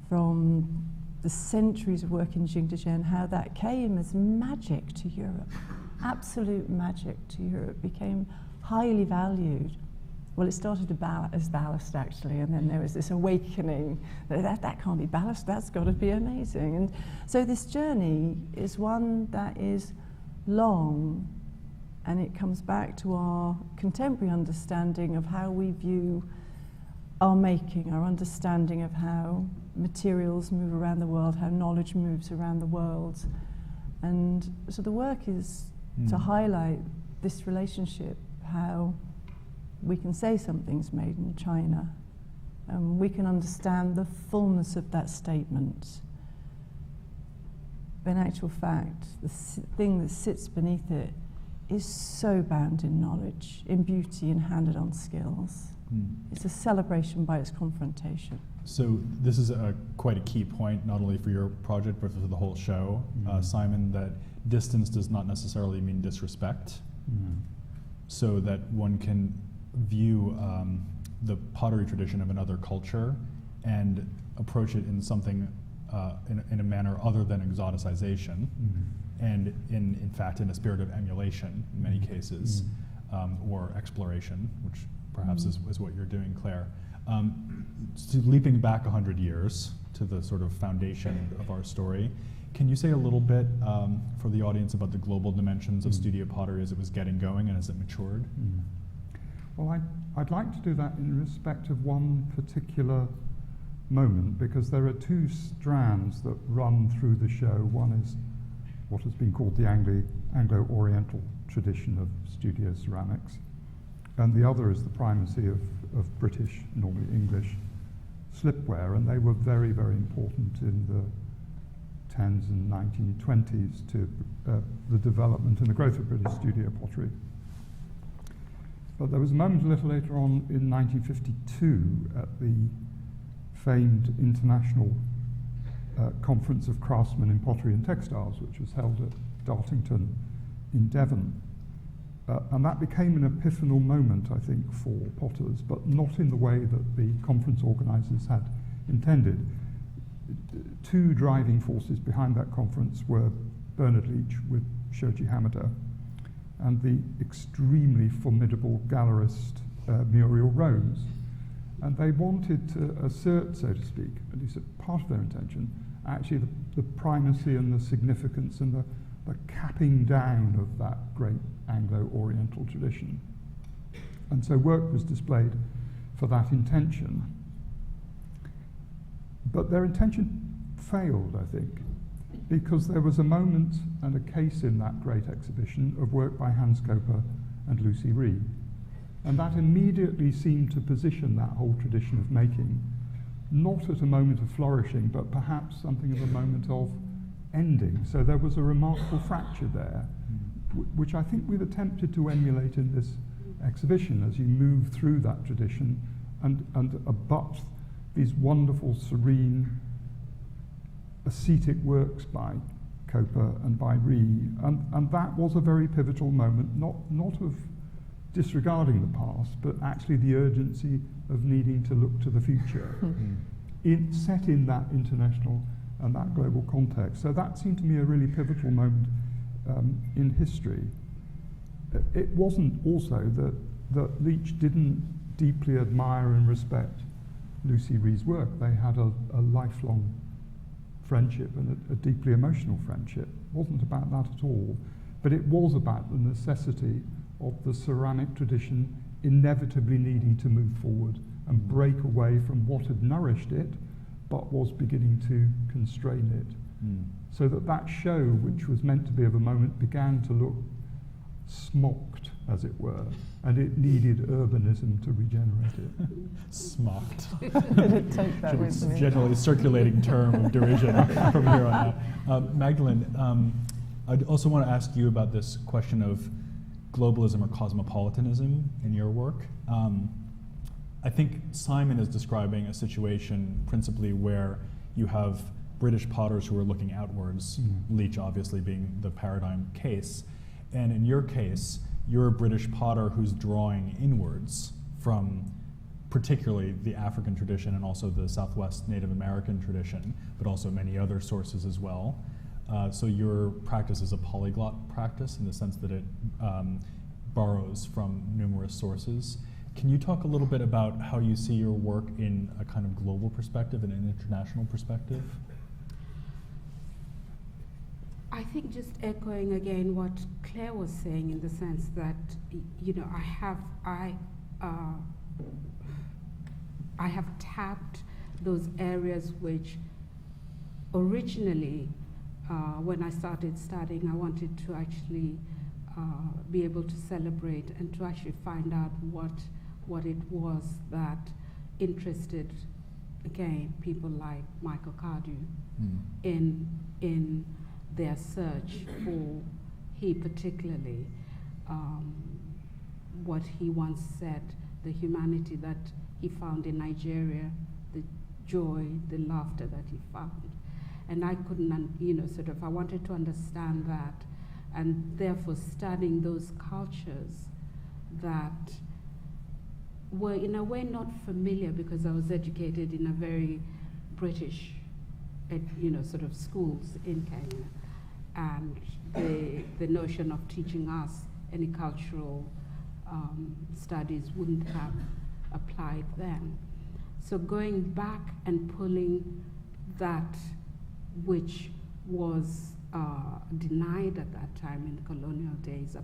from the centuries of work in Jing de Zhen, how that came as magic to Europe, absolute magic to Europe, became highly valued. Well, it started as ballast, actually, and then there was this awakening that can't be ballast, that's got to be amazing. And so this journey is one that is long, and it comes back to our contemporary understanding of how we view our making, our understanding of how materials move around the world, how knowledge moves around the world. And so the work is to highlight this relationship, how we can say something's made in China, we can understand the fullness of that statement. But in actual fact, the thing that sits beneath it is so bound in knowledge, in beauty, and handed-on skills. It's a celebration by its confrontation. So this is quite a key point, not only for your project, but for the whole show, Simon, that distance does not necessarily mean disrespect. So that one can view the pottery tradition of another culture and approach it in something, in a manner other than exoticization, and in fact in a spirit of emulation in many cases, or exploration, which perhaps is what you're doing, Claire. So leaping back 100 years to the sort of foundation of our story, can you say a little bit for the audience about the global dimensions of Studio Pottery as it was getting going and as it matured? Well, I'd like to do that in respect of one particular moment, because there are two strands that run through the show. One is what has been called the Anglo-Oriental tradition of studio ceramics, and the other is the primacy of British, normally English, slipware, and they were very, very important in the 10s and 1920s to the development and the growth of British studio pottery. But there was a moment a little later on in 1952 at the famed International Conference of Craftsmen in Pottery and Textiles, which was held at Dartington in Devon. And that became an epiphanal moment, I think, for potters, but not in the way that the conference organisers had intended. Two driving forces behind that conference were Bernard Leach with Shoji Hamada and the extremely formidable gallerist Muriel Rose. And they wanted to assert, so to speak, at least part of their intention, actually the primacy and the significance and the capping down of that great Anglo-Oriental tradition. And so work was displayed for that intention. But their intention failed, I think, because there was a moment and a case in that great exhibition of work by Hans Koper and Lucy Reed. And that immediately seemed to position that whole tradition of making not at a moment of flourishing, but perhaps something of a moment of ending. So there was a remarkable fracture there, which I think we've attempted to emulate in this exhibition as you move through that tradition and abut these wonderful, serene, ascetic works by Koper and by Reed. And that was a very pivotal moment, not of disregarding the past, but actually the urgency of needing to look to the future, set in that international and that global context. So that seemed to me a really pivotal moment in history. It wasn't also that Leach didn't deeply admire and respect Lucy Reed's work. They had a lifelong friendship and a deeply emotional friendship. It wasn't about that at all, but it was about the necessity of the ceramic tradition inevitably needing to move forward and break away from what had nourished it, but was beginning to constrain it. So that show, which was meant to be of a moment, began to look smocked, as it were, and it needed urbanism to regenerate it. Smocked. Take that with me. Generally circulating term of derision from here on out. Magdalene, I'd also want to ask you about this question of globalism or cosmopolitanism in your work. I think Simon is describing a situation principally where you have British potters who are looking outwards, Leach obviously being the paradigm case. And in your case, you're a British potter who's drawing inwards from particularly the African tradition and also the Southwest Native American tradition, but also many other sources as well. So your practice is a polyglot practice in the sense that it borrows from numerous sources. Can you talk a little bit about how you see your work in a kind of global perspective and an international perspective? I think just echoing again what Claire was saying in the sense that, you know, I have tapped those areas which originally, when I started studying, I wanted to actually be able to celebrate and to actually find out what it was that interested, again, people like Michael Cardew in their search for, he particularly, what he once said, the humanity that he found in Nigeria, the joy, the laughter that he found. And I couldn't, I wanted to understand that, and therefore studying those cultures that were in a way not familiar, because I was educated in a very British, schools in Kenya. And the notion of teaching us any cultural studies wouldn't have applied then. So going back and pulling that which was denied at that time in the colonial days,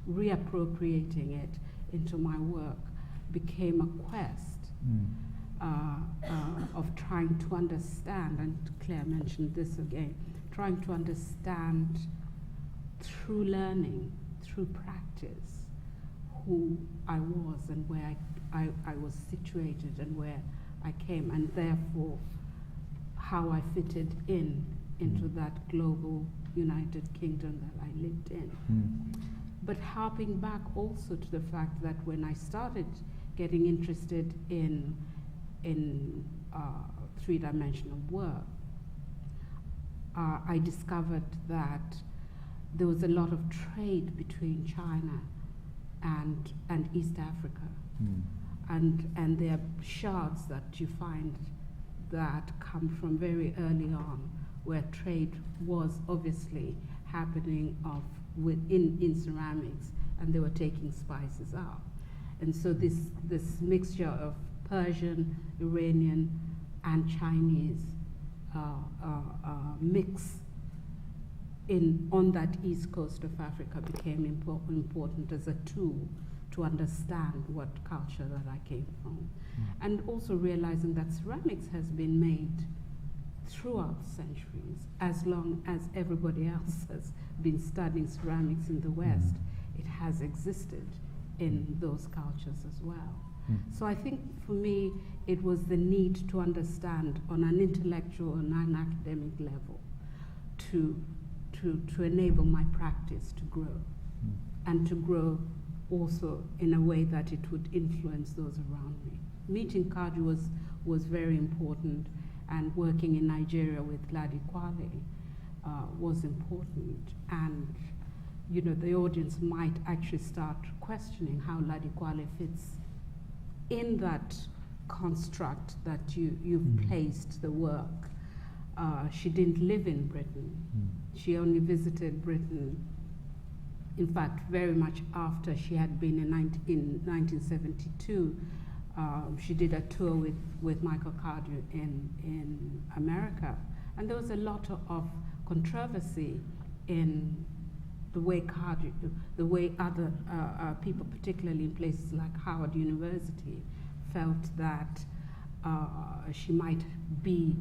reappropriating it into my work became a quest of trying to understand, and Claire mentioned this again, trying to understand through learning, through practice, who I was and where I was situated and where I came, and therefore how I fitted into that global United Kingdom that I lived in. But harping back also to the fact that when I started getting interested in three-dimensional work, I discovered that there was a lot of trade between China and East Africa. And there are shards that you find that come from very early on, where trade was obviously happening in ceramics, and they were taking spices out. And so this mixture of Persian, Iranian, and Chinese mix on that east coast of Africa became important as a tool to understand what culture that I came from. And also realizing that ceramics has been made throughout centuries. As long as everybody else has been studying ceramics in the West, it has existed in those cultures as well. So I think for me, it was the need to understand on an intellectual and an academic level to enable my practice to grow, and to grow also in a way that it would influence those around me. Meeting Cardew was very important, and working in Nigeria with Ladi Kwale was important. And the audience might actually start questioning how Ladi Kwale fits in that construct that you've placed the work. She didn't live in Britain. She only visited Britain, in fact, very much after she had been in 1972. She did a tour with Michael Cardew in America. And there was a lot of controversy in the way Cardew, the way other people, particularly in places like Howard University, felt that she might be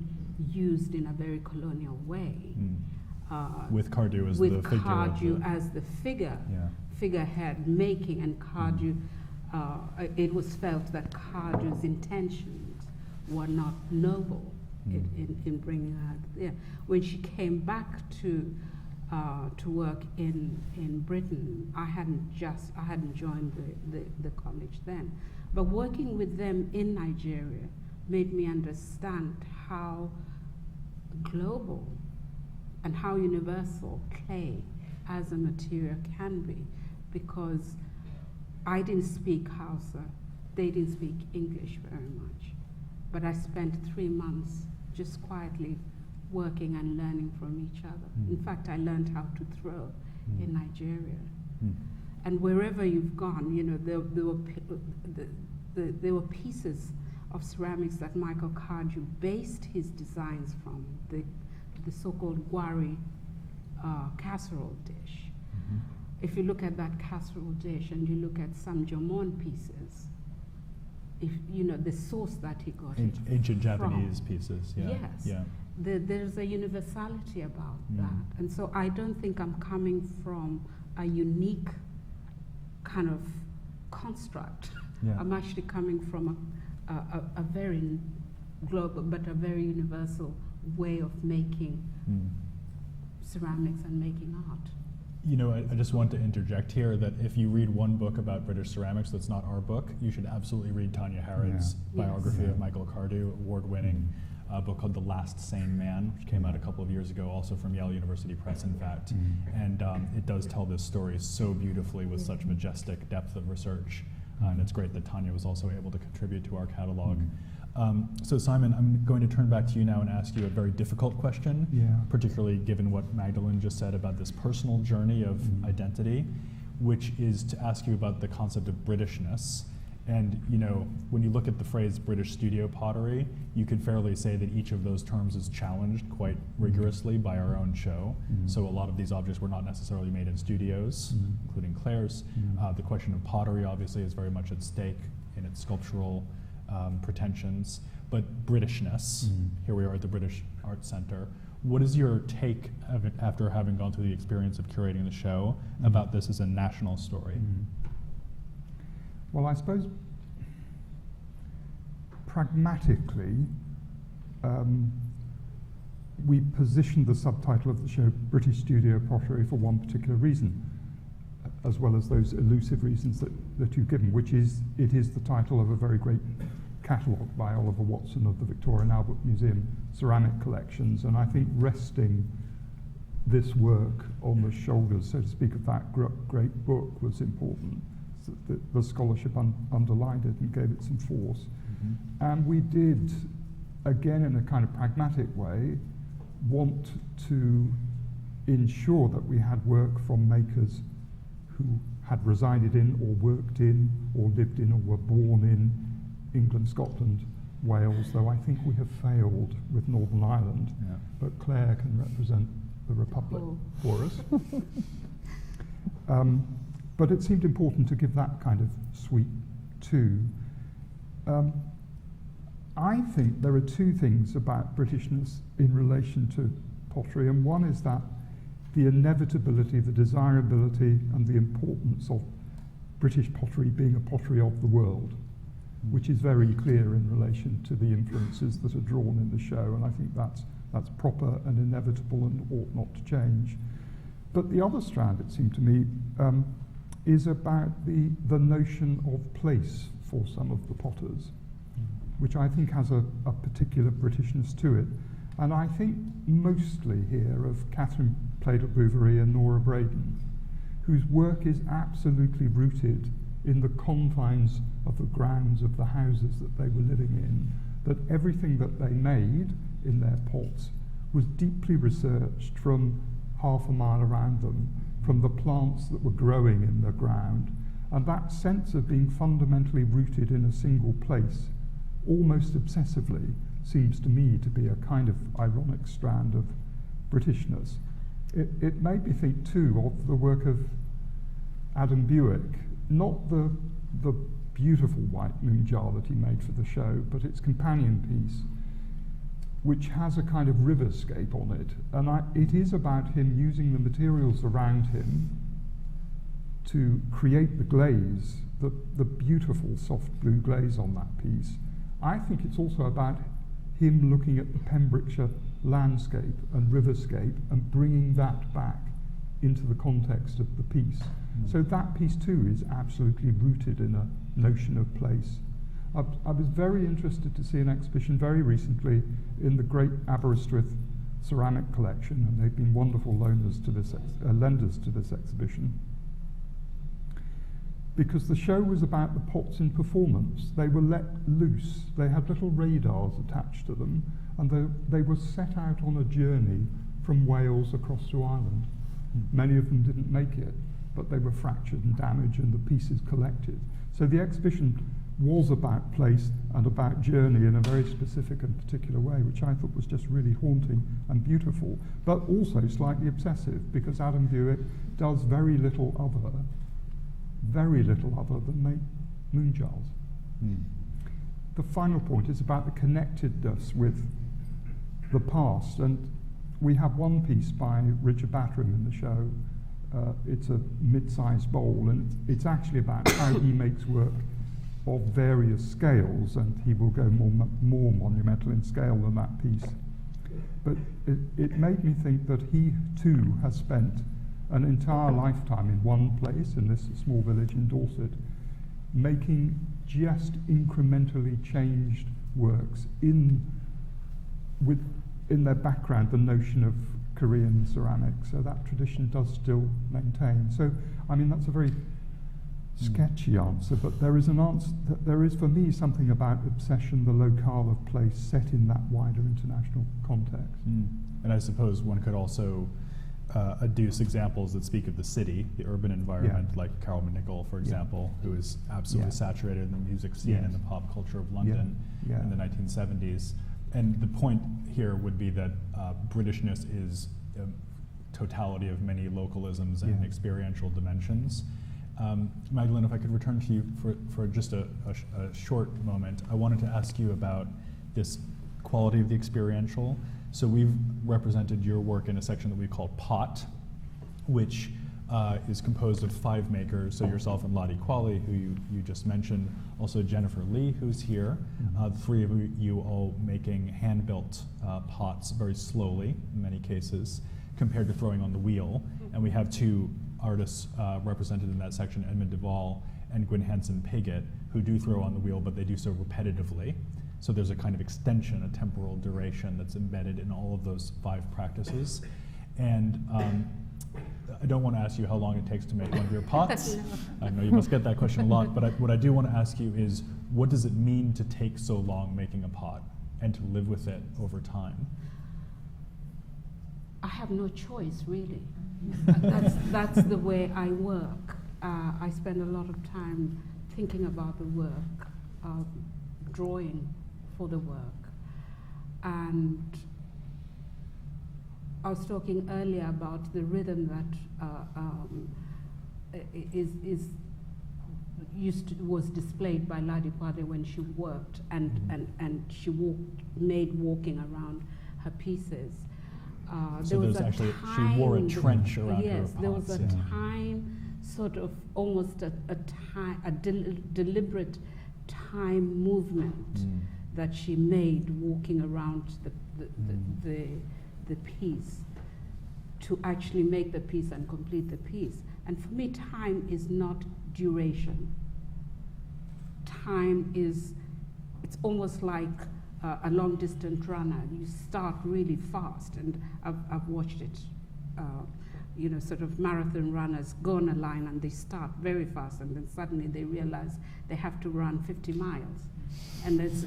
used in a very colonial way. With Cardew as the figure. With Cardew as the figurehead making, and Cardew, it was felt that Cardew's intentions were not noble in bringing her. Yeah. When she came back to work in Britain, I hadn't joined the college then, but working with them in Nigeria made me understand how global and how universal clay as a material can be, because I didn't speak Hausa, they didn't speak English very much, but I spent 3 months just quietly working and learning from each other. In fact, I learned how to throw in Nigeria. And wherever you've gone, there were pieces of ceramics that Michael Cardew based his designs from, the so-called Gwari casserole dish. If you look at that casserole dish and you look at some Jomon pieces, the source that he got ancient Japanese pieces, yes, there's a universality about that. And so I don't think I'm coming from a unique kind of construct. I'm actually coming from a very global but a very universal way of making ceramics and making art. You know, I just want to interject here that if you read one book about British ceramics that's not our book, you should absolutely read Tanya Harrod's biography of Michael Cardew, award-winning book called The Last Sane Man, which came out a couple of years ago, also from Yale University Press, in fact. And it does tell this story so beautifully with such majestic depth of research. And it's great that Tanya was also able to contribute to our catalog. So Simon, I'm going to turn back to you now and ask you a very difficult question, particularly given what Magdalene just said about this personal journey of identity, which is to ask you about the concept of Britishness. And you know, when you look at the phrase British studio pottery, you could fairly say that each of those terms is challenged quite rigorously by our own show. So a lot of these objects were not necessarily made in studios, including Clare's. The question of pottery obviously is very much at stake in its sculptural pretensions, but Britishness, here we are at the British Art Center. What is your take of it after having gone through the experience of curating the show about this as a national story? Well, I suppose pragmatically, we positioned the subtitle of the show British Studio Pottery for one particular reason, as well as those elusive reasons that you've given, which is it is the title of a very great catalogue by Oliver Watson of the Victoria and Albert Museum ceramic collections, and I think resting this work on the shoulders, so to speak, of that great book was important. So the scholarship underlined it and gave it some force. And we did, again in a kind of pragmatic way, want to ensure that we had work from makers who had resided in or worked in or lived in or were born in England, Scotland, Wales, though I think we have failed with Northern Ireland, but Clare can represent the Republic for us. But it seemed important to give that kind of sweep too. I think there are two things about Britishness in relation to pottery, and one is that the inevitability, the desirability, and the importance of British pottery being a pottery of the world, which is very clear in relation to the influences that are drawn in the show, and I think that's proper and inevitable and ought not to change. But the other strand, it seemed to me, is about the notion of place for some of the potters, which I think has a particular Britishness to it. And I think mostly here of Catherine Pladel-Bouverie and Nora Braden, whose work is absolutely rooted in the confines of the grounds of the houses that they were living in, that everything that they made in their pots was deeply researched from half a mile around them, from the plants that were growing in the ground, and that sense of being fundamentally rooted in a single place, almost obsessively, seems to me to be a kind of ironic strand of Britishness. It made me think too of the work of Adam Buick, not the beautiful white moon jar that he made for the show, but its companion piece, which has a kind of riverscape on it. And it is about him using the materials around him to create the glaze, the beautiful soft blue glaze on that piece. I think it's also about him looking at the Pembrokeshire landscape and riverscape and bringing that back into the context of the piece. So that piece too is absolutely rooted in a notion of place. I was very interested to see an exhibition very recently in the great Aberystwyth ceramic collection, and they've been wonderful lenders to this exhibition, because the show was about the pots in performance. They were let loose. They had little radars attached to them, and they were set out on a journey from Wales across to Ireland. Many of them didn't make it, but they were fractured and damaged, and the pieces collected. So the exhibition was about place and about journey in a very specific and particular way, which I thought was just really haunting and beautiful, but also slightly obsessive, because Adam Buick does very little other than make moon jars. The final point is about the connectedness with the past, and we have one piece by Richard Batteram in the show. It's a mid-sized bowl, and it's actually about how he makes work of various scales, and he will go more monumental in scale than that piece. But it made me think that he too has spent an entire lifetime in one place, in this small village in Dorset, making just incrementally changed works in their background the notion of Korean ceramics. So that tradition does still maintain. So, I mean, that's a very sketchy answer, but there is an answer. There is, for me, something about obsession, the locale of place, set in that wider international context. And I suppose one could also adduce examples that speak of the city, the urban environment, like Carol McNichol, for example, who is absolutely saturated in the music scene and the pop culture of London in the 1970s. And the point here would be that Britishness is a totality of many localisms and experiential dimensions. Magdalene, if I could return to you for just a short moment, I wanted to ask you about this quality of the experiential. So we've represented your work in a section that we call Pot, which is composed of 5 makers, so yourself and Lottie Qualley, who you just mentioned, also Jennifer Lee, who's here, the 3 of you all making hand-built pots very slowly, in many cases, compared to throwing on the wheel. And we have 2 artists represented in that section, Edmund Duvall and Gwyn Hansen-Piggott, who do throw on the wheel, but they do so repetitively. So there's a kind of extension, a temporal duration that's embedded in all of those 5 practices. And I don't want to ask you how long it takes to make one of your pots. I know you must get that question a lot, but what I do want to ask you is, what does it mean to take so long making a pot and to live with it over time? I have no choice, really. That's the way I work. I spend a lot of time thinking about the work, drawing for the work. And I was talking earlier about the rhythm that was displayed by Lottie Qualley when she worked, and she made walking around her pieces. So there was actually, time, she wore a trench around her yes, pots. there was a time, sort of almost a deliberate time movement that she made walking around the piece to actually make the piece and complete the piece. And for me, time is not duration. Time is, it's almost like a long-distance runner. You start really fast, and I've watched it. Sort of marathon runners go on a line and they start very fast, and then suddenly they realize they have to run 50 miles. And it's,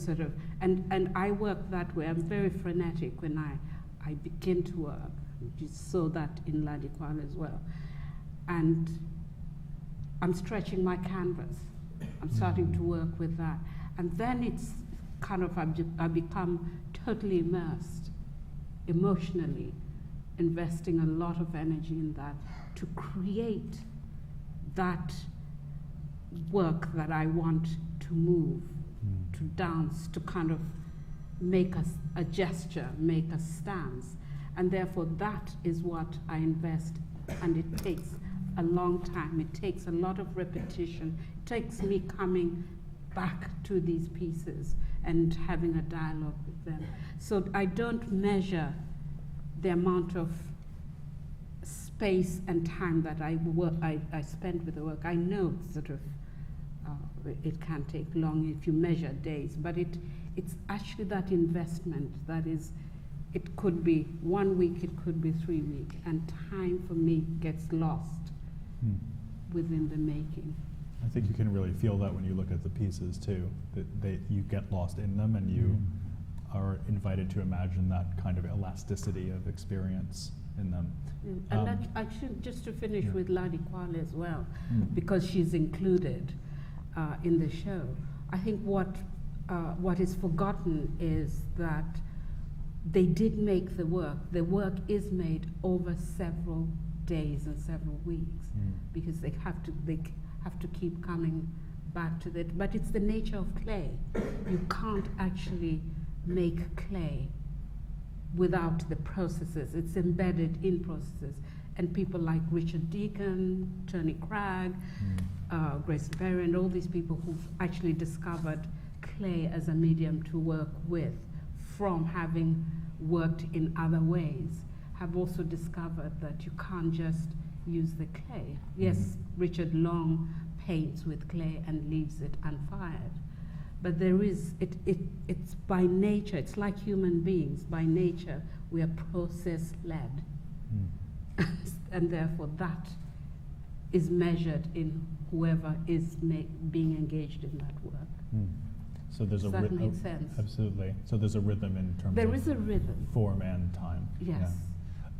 sort of, and I work that way. I'm very frenetic when I begin to work. You saw that in Lottie Qualley as well. And I'm stretching my canvas. I'm starting to work with that. And then it's kind of, I become totally immersed emotionally, investing a lot of energy in that to create that work that I want to move, to dance, to kind of make us a gesture, make a stance. And therefore that is what I invest, and it takes a long time. It takes a lot of repetition. It takes me coming back to these pieces and having a dialogue with them. So I don't measure the amount of space and time that I spend with the work. I know sort of it can take long if you measure days, but it's actually that investment that is, it could be 1 week, it could be 3 weeks, and time for me gets lost within the making. I think you can really feel that when you look at the pieces too, that you get lost in them, and you are invited to imagine that kind of elasticity of experience in them. And that, actually, just to finish with Lottie Qualley as well, because she's included in the show. I think what is forgotten is that they did make the work. The work is made over several days and several weeks, because they have to keep coming back to that. But it's the nature of clay. You can't actually make clay without the processes. It's embedded in processes. And people like Richard Deacon, Tony Cragg, Grayson Perry and all these people who've actually discovered clay as a medium to work with from having worked in other ways, have also discovered that you can't just use the clay. Yes, Richard Long paints with clay and leaves it unfired, but there is, it's by nature, it's like human beings, by nature we are process-led. And therefore that is measured in whoever is being engaged in that work. So there's Does that make sense? Absolutely. So there's a rhythm in terms There of is a rhythm. form and time. Yes.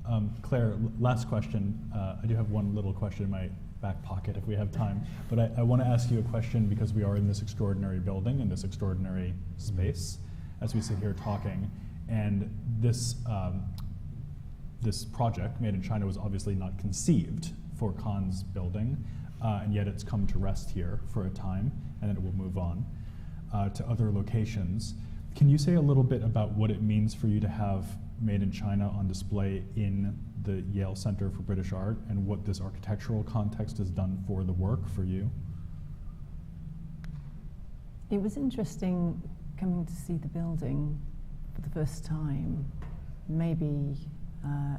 Yeah. Claire, last question. I do have one little question in my back pocket if we have time, but I want to ask you a question because we are in this extraordinary building, in this extraordinary space, as we sit here talking, and this this project, Made in China, was obviously not conceived for Khan's building, and yet it's come to rest here for a time, and then it will move on to other locations. Can you say a little bit about what it means for you to have Made in China on display in the Yale Center for British Art, and what this architectural context has done for the work for you? It was interesting coming to see the building for the first time, maybe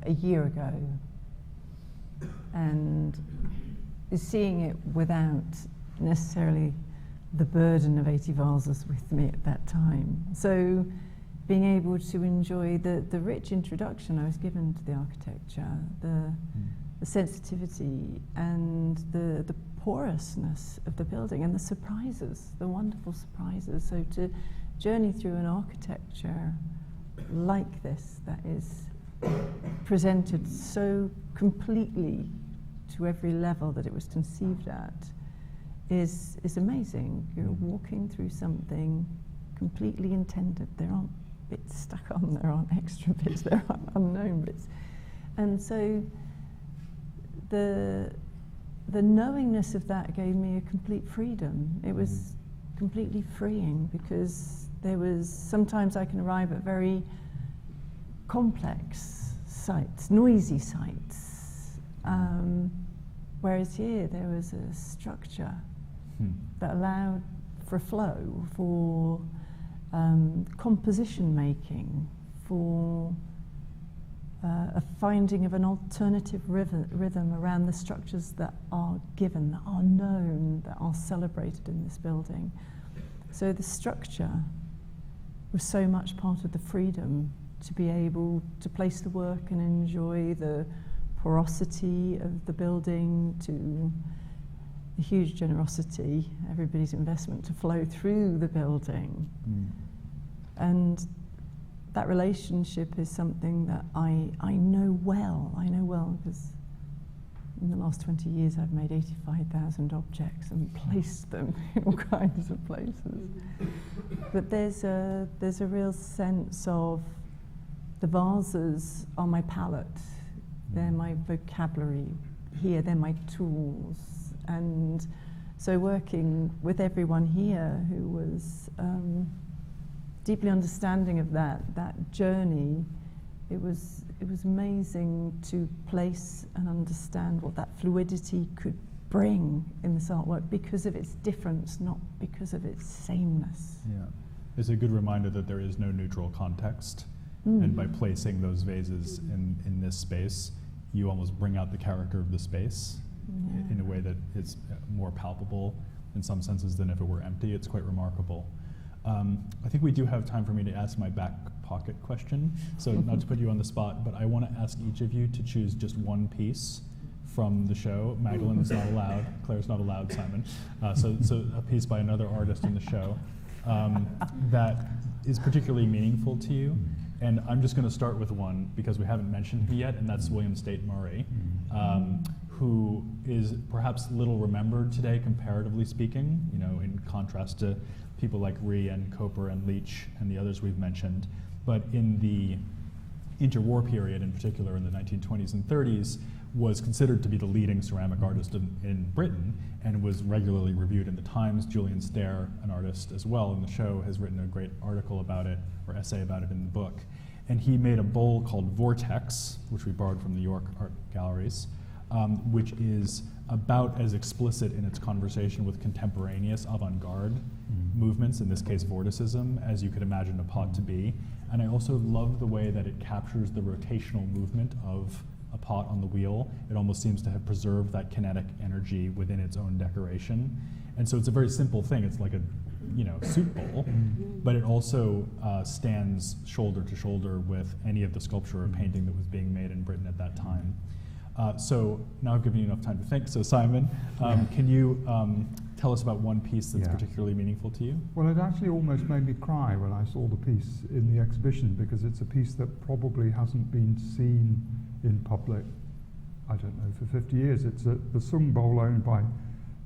a year ago, and seeing it without necessarily the burden of 80 vases with me at that time. So being able to enjoy the rich introduction I was given to the architecture, the sensitivity and the porousness of the building and the surprises, the wonderful surprises. So to journey through an architecture like this that is presented so completely to every level that it was conceived at is amazing. You're walking through something completely intended. There aren't bits stuck on, there aren't extra bits, there aren't unknown bits. And so the knowingness of that gave me a complete freedom. It was completely freeing because there was, sometimes I can arrive at very complex sites, noisy sites, whereas here there was a structure that allowed for flow, for composition making, for a finding of an alternative rhythm around the structures that are given, that are known, that are celebrated in this building. So the structure was so much part of the freedom to be able to place the work and enjoy the porosity of the building, to the huge generosity, everybody's investment to flow through the building. And that relationship is something that I know well. I know well because in the last 20 years I've made 85,000 objects and placed them in all kinds of places. But there's a real sense of the vases are my palette, they're my vocabulary. Here, they're my tools. And so working with everyone here who was deeply understanding of that journey, it was amazing to place and understand what that fluidity could bring in this artwork because of its difference, not because of its sameness. Yeah, it's a good reminder that there is no neutral context, and by placing those vases in this space, you almost bring out the character of the space in a way that is more palpable in some senses than if it were empty. It's quite remarkable. I think we do have time for me to ask my back pocket question, so not to put you on the spot, but I want to ask each of you to choose just one piece from the show. Magdalene is not allowed, Claire's not allowed, Simon. So a piece by another artist in the show that is particularly meaningful to you. And I'm just going to start with one because we haven't mentioned him yet, and that's William State Murray, who is perhaps little remembered today, comparatively speaking, you know, in contrast to people like Rhee and Coper and Leach and the others we've mentioned. But in the interwar period, in particular in the 1920s and 30s, was considered to be the leading ceramic artist in Britain and was regularly reviewed in the Times. Julian Stair, an artist as well in the show, has written a great article about it, or essay about it in the book. And he made a bowl called Vortex, which we borrowed from the York Art Galleries, which is about as explicit in its conversation with contemporaneous avant-garde movements, in this case vorticism, as you could imagine a pot to be. And I also love the way that it captures the rotational movement of a pot on the wheel. It almost seems to have preserved that kinetic energy within its own decoration. And so it's a very simple thing. It's like a soup bowl, but it also stands shoulder to shoulder with any of the sculpture or painting that was being made in Britain at that time. So now I've given you enough time to think. So Simon, can you tell us about one piece that's particularly meaningful to you? Well, it actually almost made me cry when I saw the piece in the exhibition, because it's a piece that probably hasn't been seen in public, I don't know, for 50 years. It's the Sung bowl owned by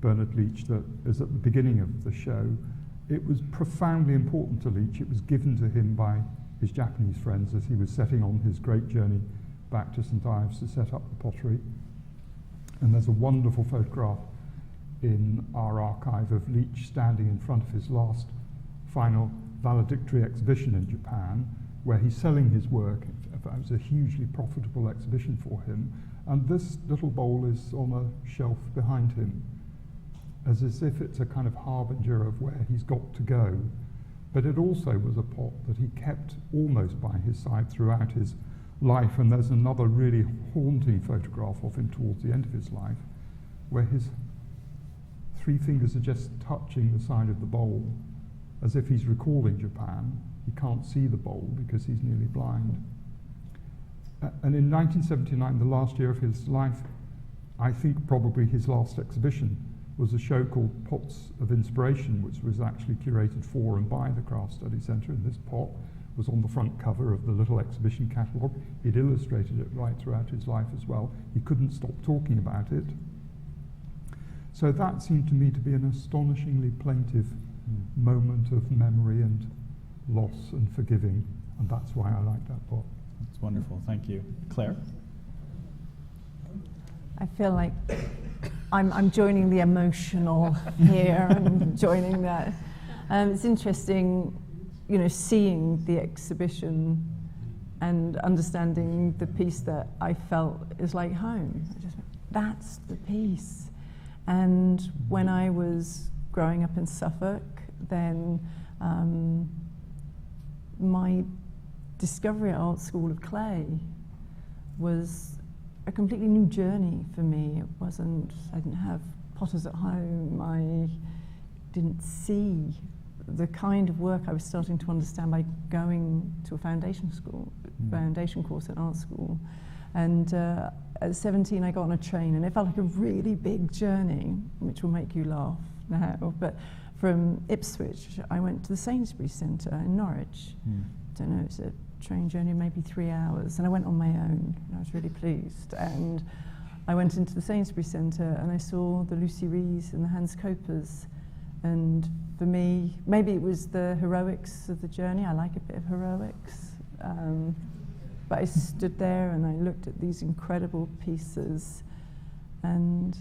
Bernard Leach that is at the beginning of the show. It was profoundly important to Leach. It was given to him by his Japanese friends as he was setting on his great journey back to St Ives to set up the pottery. And there's a wonderful photograph in our archive of Leach standing in front of his last final valedictory exhibition in Japan, where he's selling his work. It was a hugely profitable exhibition for him. And this little bowl is on a shelf behind him, as if it's a kind of harbinger of where he's got to go. But it also was a pot that he kept almost by his side throughout his life. And there's another really haunting photograph of him towards the end of his life, where his 3 fingers are just touching the side of the bowl, as if he's recalling Japan. He can't see the bowl because he's nearly blind. And in 1979, the last year of his life, I think probably his last exhibition was a show called Pots of Inspiration, which was actually curated for and by the Craft Study Centre. And this pot was on the front cover of the little exhibition catalogue. He'd illustrated it right throughout his life as well. He couldn't stop talking about it. So that seemed to me to be an astonishingly plaintive moment of memory and loss and forgiving, and that's why I like that pot. That's wonderful, thank you. Claire? I feel like I'm joining the emotional here. I'm joining that. It's interesting, seeing the exhibition and understanding the piece that I felt is like home. That's the piece. And when I was growing up in Suffolk, then my discovery at Art School of Clay was a completely new journey for me. I didn't have potters at home. I didn't see the kind of work I was starting to understand by going to a foundation course at art school. And at 17, I got on a train, and it felt like a really big journey, which will make you laugh now. But from Ipswich, I went to the Sainsbury's Centre in Norwich. I don't know, it's a train journey of maybe 3 hours, and I went on my own, and I was really pleased. And I went into the Sainsbury's Centre, and I saw the Lucy Rees and the Hans Copers. And for me, maybe it was the heroics of the journey. I like a bit of heroics. But I stood there and I looked at these incredible pieces, and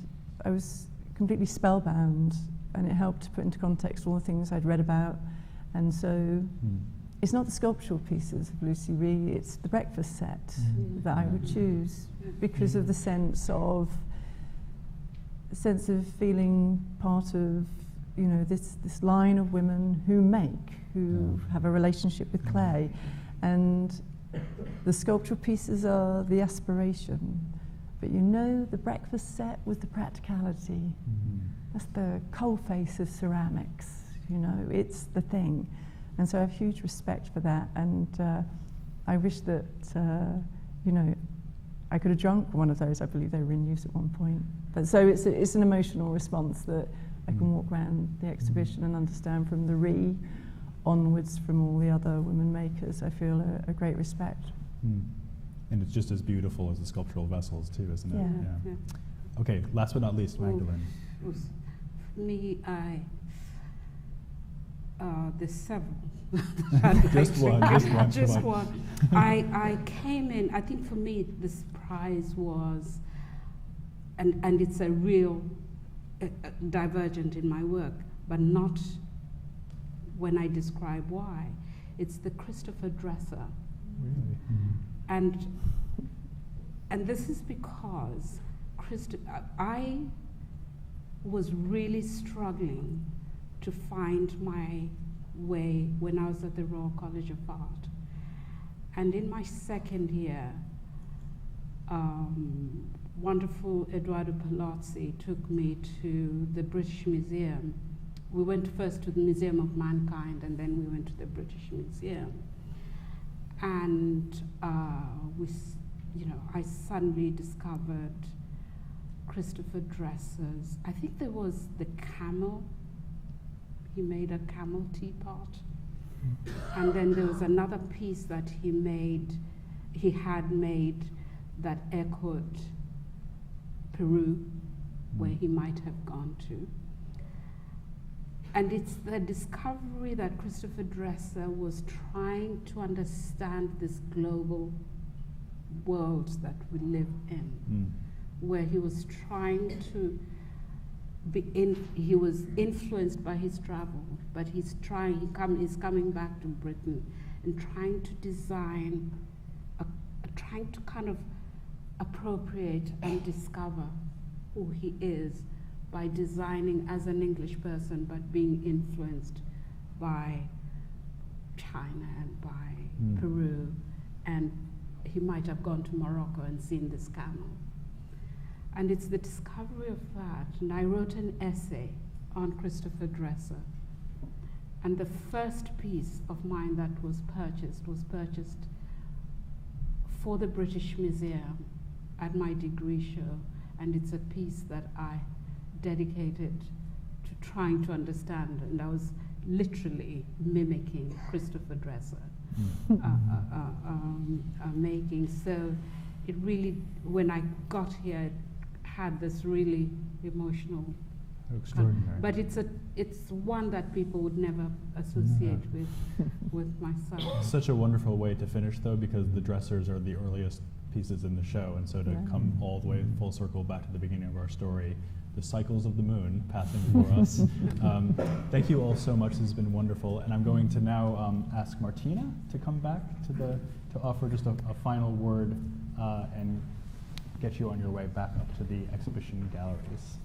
I was completely spellbound, and it helped to put into context all the things I'd read about. And so it's not the sculptural pieces of Lucy Ree, it's the breakfast set that I would choose because of the sense of feeling part of, this line of women who have a relationship with clay. And the sculptural pieces are the aspiration, but the breakfast set was the practicality. That's the coal face of ceramics, it's the thing. And so I have huge respect for that, and I wish that, I could have drunk one of those. I believe they were in use at one point. But so it's an emotional response that I can walk around the exhibition and understand from the Ree onwards from all the other women makers. I feel a great respect. And it's just as beautiful as the sculptural vessels too, isn't it? Yeah. Okay, last but not least, Magdalene. For me, there's several. Just one. I came in, I think for me the surprise was, and it's a real divergent in my work, but not when I describe why. It's the Christopher dresser. Really? And this is because I was really struggling to find my way when I was at the Royal College of Art. And in my second year, wonderful Eduardo Palazzi took me to the British Museum. We went first to the Museum of Mankind, and then we went to the British Museum. And I suddenly discovered Christopher Dresser's, I think there was the camel. He made a camel teapot. And then there was another piece that he had made that echoed Peru, where he might have gone to. And it's the discovery that Christopher Dresser was trying to understand this global world that we live in, where he was trying to he was influenced by his travel, but he's coming back to Britain and trying to design, trying to kind of appropriate and discover who he is by designing as an English person, but being influenced by China and by Peru, and he might have gone to Morocco and seen this camel. And it's the discovery of that. And I wrote an essay on Christopher Dresser. And the first piece of mine that was purchased for the British Museum at my degree show. And it's a piece that I dedicated to trying to understand. And I was literally mimicking Christopher Dresser making. So it really, when I got here, it had this really emotional. Extraordinary. But it's one that people would never associate with myself. Such a wonderful way to finish, though, because the dressers are the earliest pieces in the show, and so to come all the way full circle back to the beginning of our story, the cycles of the moon passing before us. Thank you all so much. This has been wonderful, and I'm going to now ask Martina to come back to offer just a final word and get you on your way back up to the exhibition galleries.